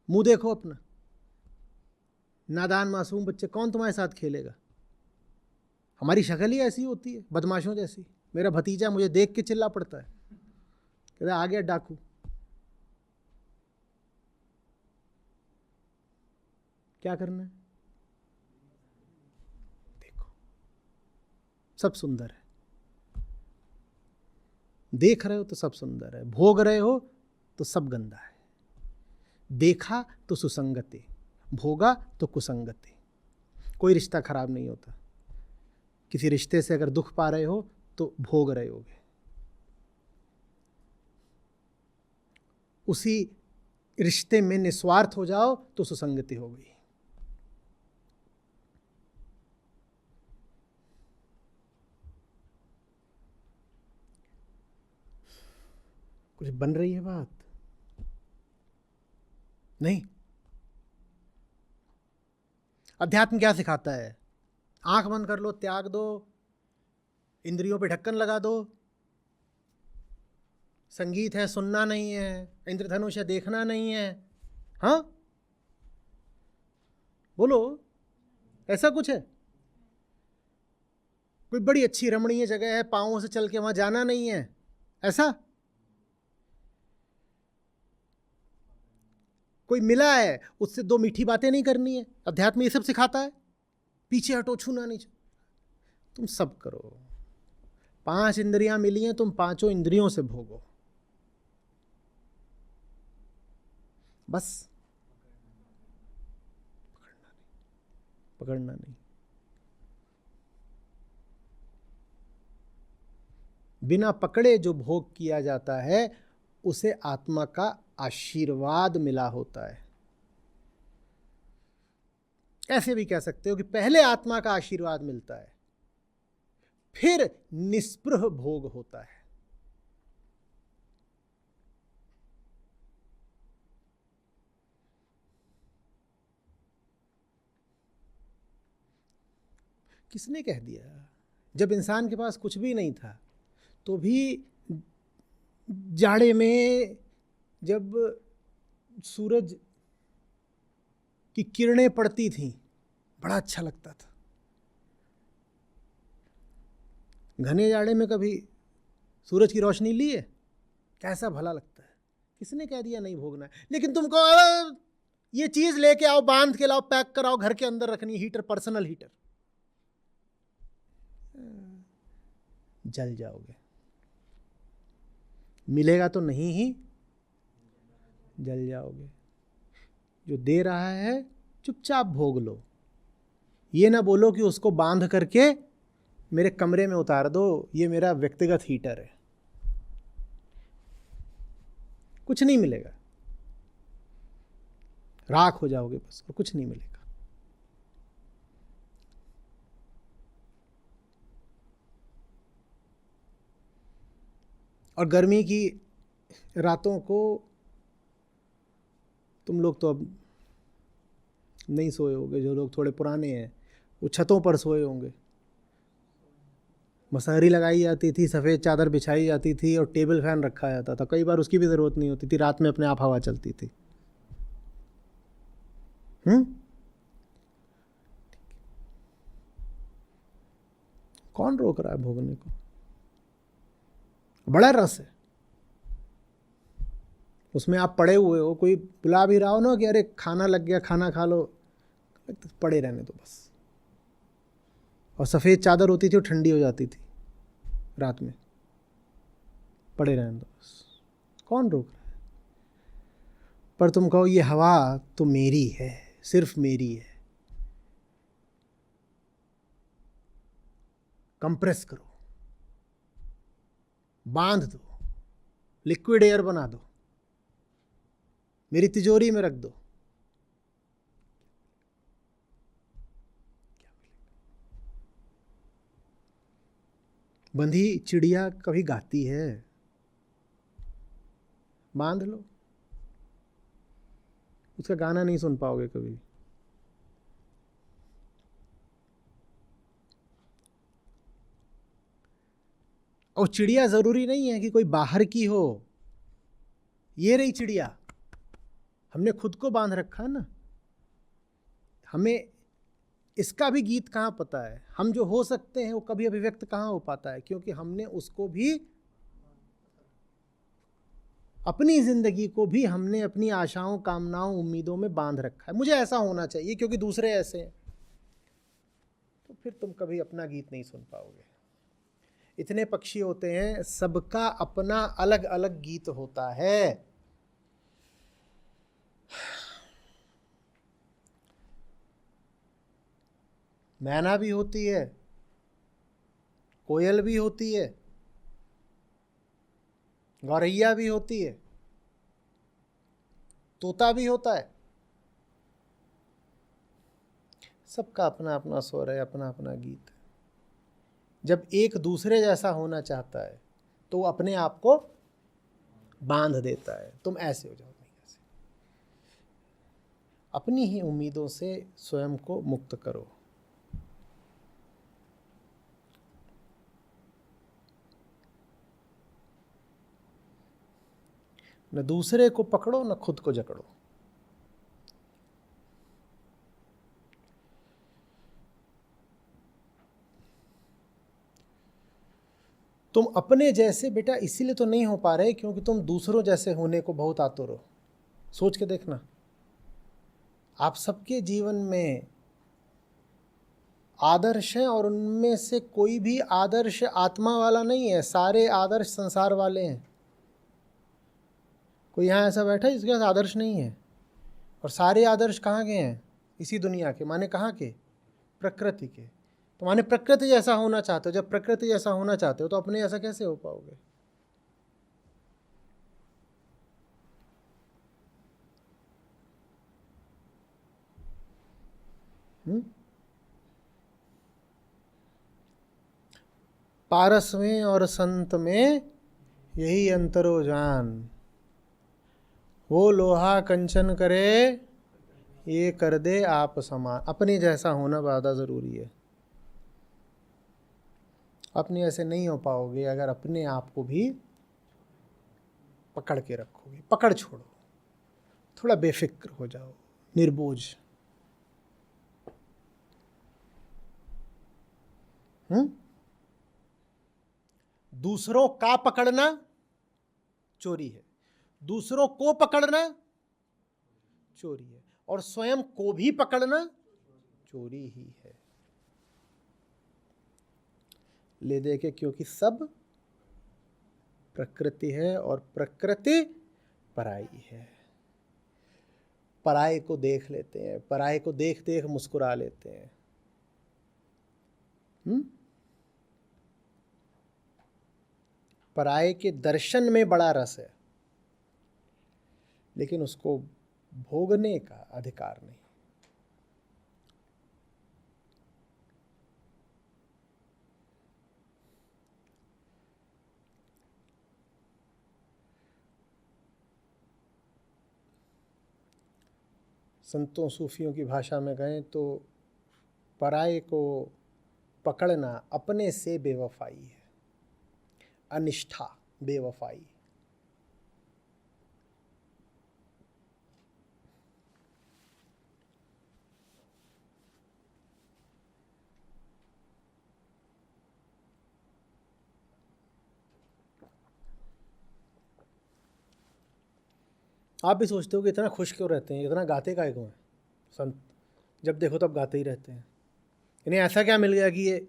मुंह देखो अपना। नादान मासूम बच्चे, कौन तुम्हारे साथ खेलेगा? हमारी शक्ल ही ऐसी होती है, बदमाशों जैसी। मेरा भतीजा मुझे देख के चिल्ला पड़ता है, कहता आ गया डाकू। क्या करना है? देखो, सब सुंदर है, देख रहे हो तो सब सुंदर है, भोग रहे हो तो सब गंदा है। देखा तो सुसंगति, भोगा तो कुसंगति। कोई रिश्ता खराब नहीं होता। किसी रिश्ते से अगर दुख पा रहे हो तो भोग रहे होगे। उसी रिश्ते में निस्वार्थ हो जाओ तो सुसंगति हो गई। कुछ बन रही है बात? नहीं। अध्यात्म क्या सिखाता है? आंख बंद कर लो, त्याग दो, इंद्रियों पे ढक्कन लगा दो। संगीत है सुनना नहीं है, इंद्रधनुष है देखना नहीं है। हाँ बोलो, ऐसा कुछ है? कोई बड़ी अच्छी रमणीय जगह है, पांवों से चल के वहां जाना नहीं है, ऐसा? कोई मिला है, उससे दो मीठी बातें नहीं करनी है? अध्यात्म ये सब सिखाता है। पीछे हटो, छूना नहीं। तुम सब करो। 5 इंद्रियां मिली हैं, तुम 5 इंद्रियों से भोगो। बस पकड़ना नहीं। बिना पकड़े जो भोग किया जाता है उसे आत्मा का आशीर्वाद मिला होता है। ऐसे भी कह सकते हो कि पहले आत्मा का आशीर्वाद मिलता है, फिर निस्पृह भोग होता है। किसने कह दिया? जब इंसान के पास कुछ भी नहीं था तो भी जाड़े में जब सूरज की किरणें पड़ती थीं बड़ा अच्छा लगता था। घने जाड़े में कभी सूरज की रोशनी ली है? कैसा भला लगता है। किसने कह दिया नहीं भोगना है? लेकिन तुमको ये चीज लेके आओ, बांध के लाओ, पैक कराओ, घर के अंदर रखनी, हीटर, पर्सनल हीटर, जल जाओगे। मिलेगा तो नहीं ही जल जाओगे। जो दे रहा है चुपचाप भोग लो। ये ना बोलो कि उसको बांध करके मेरे कमरे में उतार दो, ये मेरा व्यक्तिगत हीटर है। कुछ नहीं मिलेगा, राख हो जाओगे बस, और कुछ नहीं मिलेगा। और गर्मी की रातों को तुम लोग तो अब नहीं सोए होंगे, जो लोग थोड़े पुराने हैं वो छतों पर सोए होंगे। मसहरी लगाई जाती थी, सफ़ेद चादर बिछाई जाती थी और टेबल फैन रखा जाता था। कई बार उसकी भी ज़रूरत नहीं होती थी, रात में अपने आप हवा चलती थी। कौन रोक रहा है भोगने को? बड़ा रस है उसमें। आप पड़े हुए हो, कोई बुला भी रहा हो ना कि अरे खाना लग गया, खाना खा लो, तो पड़े रहने दो बस। और सफ़ेद चादर होती थी, वो ठंडी हो जाती थी रात में, पड़े रहने दो बस। कौन रोक रहा है? पर तुम कहो ये हवा तो मेरी है, सिर्फ मेरी है, कंप्रेस करो, बांध दो, लिक्विड एयर बना दो, मेरी तिजोरी में रख दो। बंधी चिड़िया कभी गाती है? बांध लो, उसका गाना नहीं सुन पाओगे कभी। और चिड़िया जरूरी नहीं है कि कोई बाहर की हो। ये रही चिड़िया, हमने खुद को बांध रखा है ना। हमें इसका भी गीत कहाँ पता है? हम जो हो सकते हैं वो कभी अभिव्यक्त कहाँ हो पाता है? क्योंकि हमने उसको भी, अपनी जिंदगी को भी हमने अपनी आशाओं, कामनाओं, उम्मीदों में बांध रखा है। मुझे ऐसा होना चाहिए क्योंकि दूसरे ऐसे हैं, तो फिर तुम कभी अपना गीत नहीं सुन पाओगे। इतने पक्षी होते हैं, सबका अपना अलग अलग गीत होता है। मैना भी होती है, कोयल भी होती है, गौरैया भी होती है, तोता भी होता है। सबका अपना अपना स्वर है, अपना अपना गीत है। जब एक दूसरे जैसा होना चाहता है तो वो अपने आप को बांध देता है, तुम ऐसे हो जाओ, नहीं ऐसे। अपनी ही उम्मीदों से स्वयं को मुक्त करो। न दूसरे को पकड़ो, न खुद को जकड़ो। तुम अपने जैसे बेटा इसीलिए तो नहीं हो पा रहे क्योंकि तुम दूसरों जैसे होने को बहुत आतुर हो। सोच के देखना, आप सबके जीवन में आदर्श हैं और उनमें से कोई भी आदर्श आत्मा वाला नहीं है, सारे आदर्श संसार वाले हैं। कोई यहाँ ऐसा बैठा है जिसके पास आदर्श नहीं है? और सारे आदर्श कहाँ के हैं? इसी दुनिया के, माने कहाँ के? प्रकृति के। तो माने प्रकृति जैसा होना चाहते हो। जब प्रकृति जैसा होना चाहते हो तो अपने ऐसा कैसे हो पाओगे? पारस में और संत में यही अंतरो जान, वो लोहा कंचन करे ये कर दे आप समान। अपने जैसा होना ज़्यादा ज़रूरी है। अपने ऐसे नहीं हो पाओगे अगर अपने आप को भी पकड़ के रखोगे। पकड़ छोड़ो, थोड़ा बेफिक्र हो जाओ, निर्बोझ। दूसरों का पकड़ना चोरी है, दूसरों को पकड़ना चोरी है, और स्वयं को भी पकड़ना चोरी ही है। ले दे के, क्योंकि सब प्रकृति है और प्रकृति पराई है। पराये को देख लेते हैं, पराये को देख देख मुस्कुरा लेते हैं। पराये के दर्शन में बड़ा रस है, लेकिन उसको भोगने का अधिकार नहीं। संतों सूफियों की भाषा में कहें तो पराये को पकड़ना अपने से बेवफाई है, अनिष्ठा, बेवफाई। आप भी सोचते हो कि इतना खुश क्यों रहते हैं, इतना गाते काहे क्यों हैं संत? जब देखो तब गाते ही रहते हैं। इन्हें ऐसा क्या मिल गया कि ये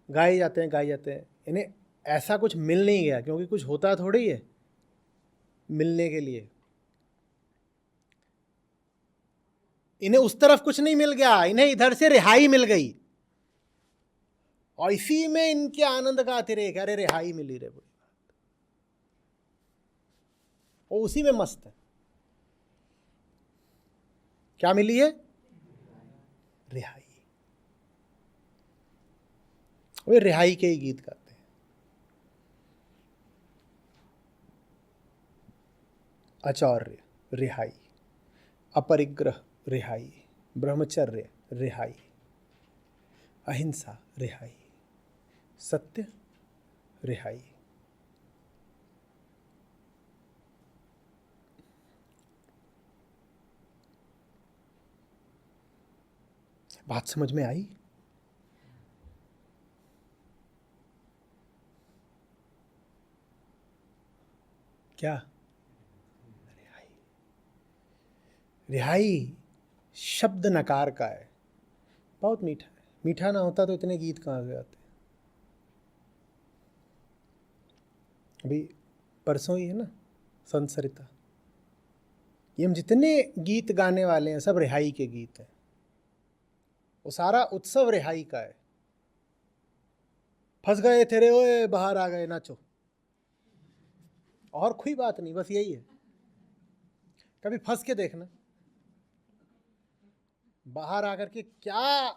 गाए जाते हैं, गाए जाते हैं? इन्हें ऐसा कुछ मिल नहीं गया, क्योंकि कुछ होता थोड़ी है मिलने के लिए। इन्हें उस तरफ कुछ नहीं मिल गया, इन्हें इधर से रिहाई मिल गई, और इसी में इनके आनंद का अतिरेक। अरे रिहाई मिली रे, बड़ी बात, वो उसी में मस्त है। क्या मिली है? रिहाई। वे रिहाई के ही गीत गाते हैं। आचार्य रिहाई, अपरिग्रह रिहाई, ब्रह्मचर्य रिहाई, अहिंसा रिहाई, सत्य रिहाई। बात समझ में आई? क्या? रिहाई। रिहाई शब्द नकार का है, बहुत मीठा है। मीठा ना होता तो इतने गीत कहाँ से आते? अभी परसों ही है ना संत सरिता, ये हम जितने गीत गाने वाले हैं सब रिहाई के गीत हैं। वो सारा उत्सव रिहाई का है। फंस गए तेरे ओए बाहर आ गए नाचो, और कोई बात नहीं, बस यही है। कभी फंस के देखना, बाहर आकर के क्या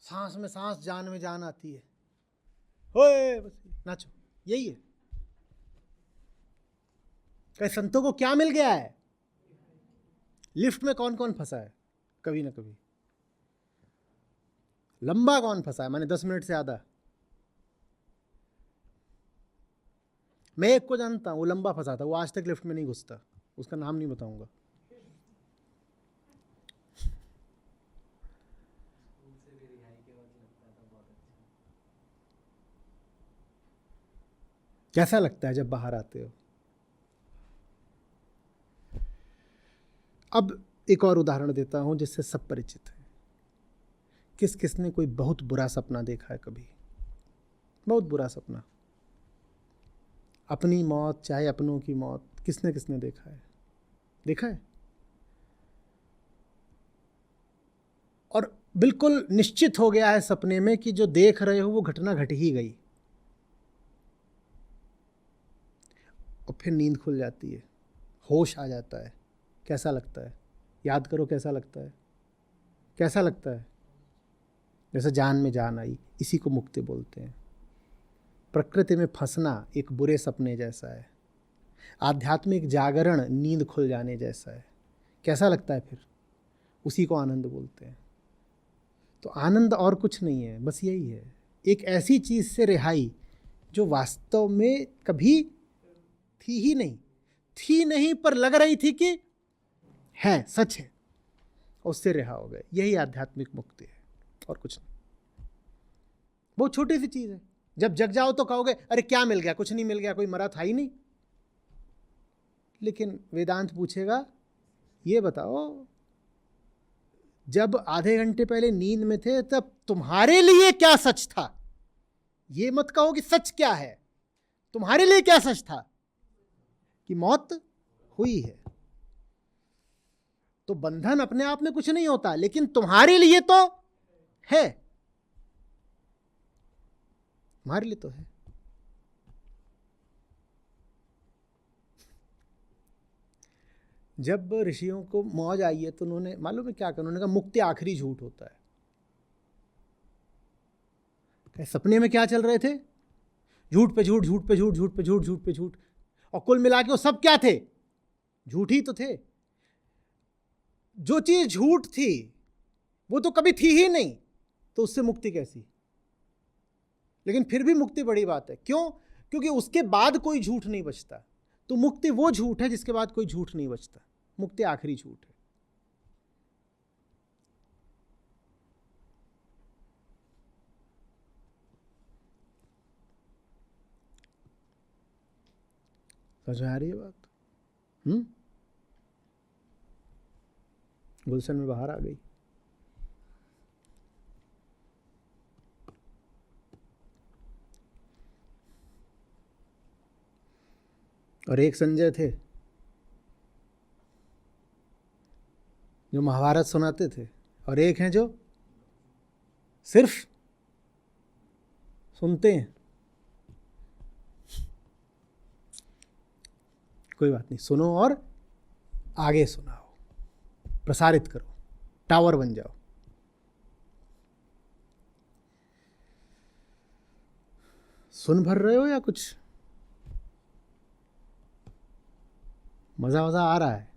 सांस में सांस जान में जान आती है। ओए बस नाचो, यही है। कई संतों को क्या मिल गया है? लिफ्ट में कौन कौन फंसा है कभी ना कभी? लंबा कौन फंसा है, माने 10 मिनट से ज़्यादा? मैं एक को जानता हूँ, वो लंबा फंसा था, वो आज तक लिफ्ट में नहीं घुसता, उसका नाम नहीं बताऊंगा। कैसा लगता है जब बाहर आते हो? अब एक और उदाहरण देता हूं जिससे सब परिचित है। किस किसने कोई बहुत बुरा सपना देखा है कभी? बहुत बुरा सपना, अपनी मौत, चाहे अपनों की मौत, किसने किसने देखा है? देखा है? और बिल्कुल निश्चित हो गया है सपने में कि जो देख रहे हो वो घटना घट ही गई, और फिर नींद खुल जाती है, होश आ जाता है। कैसा लगता है? याद करो, कैसा लगता है? कैसा लगता है? जैसे जान में जान आई। इसी को मुक्ति बोलते हैं। प्रकृति में फंसना एक बुरे सपने जैसा है, आध्यात्मिक जागरण नींद खुल जाने जैसा है। कैसा लगता है फिर? उसी को आनंद बोलते हैं। तो आनंद और कुछ नहीं है, बस यही है, एक ऐसी चीज़ से रिहाई जो वास्तव में कभी थी नहीं पर लग रही थी कि है, सच है, उससे रिहा हो गए। यही आध्यात्मिक मुक्ति है, और कुछ नहीं। बहुत छोटी सी चीज़ है। जब जग जाओ तो कहोगे अरे क्या मिल गया? कुछ नहीं मिल गया, कोई मरा था ही नहीं। लेकिन वेदांत पूछेगा, ये बताओ, जब आधे घंटे पहले नींद में थे तब तुम्हारे लिए क्या सच था? ये मत कहो कि सच क्या है, तुम्हारे लिए क्या सच था? कि मौत हुई है। तो बंधन अपने आप में कुछ नहीं होता, लेकिन तुम्हारे लिए तो है, तुम्हारे लिए तो है। जब ऋषियों को मौज आई है तो उन्होंने, मालूम है क्या कहा? उन्होंने कहा मुक्ति आखिरी झूठ होता है। सपने में क्या चल रहे थे? झूठ पे झूठ, झूठ पे झूठ, झूठ पे झूठ, झूठ पे झूठ, और कुल मिला के वो सब क्या थे? झूठ ही तो थे। जो चीज झूठ थी वो तो कभी थी ही नहीं, तो उससे मुक्ति कैसी? लेकिन फिर भी मुक्ति बड़ी बात है। क्यों? क्योंकि उसके बाद कोई झूठ नहीं बचता। तो मुक्ति वो झूठ है जिसके बाद कोई झूठ नहीं बचता। मुक्ति आखिरी झूठ है। समझ में आ रही है बात? गुलशन में बाहर आ गई। और एक संजय थे जो महाभारत सुनाते थे, और एक हैं जो सिर्फ सुनते हैं। कोई बात नहीं, सुनो और आगे सुनाओ, प्रसारित करो, टावर बन जाओ। सुन भर रहे हो या कुछ मजा आ रहा है?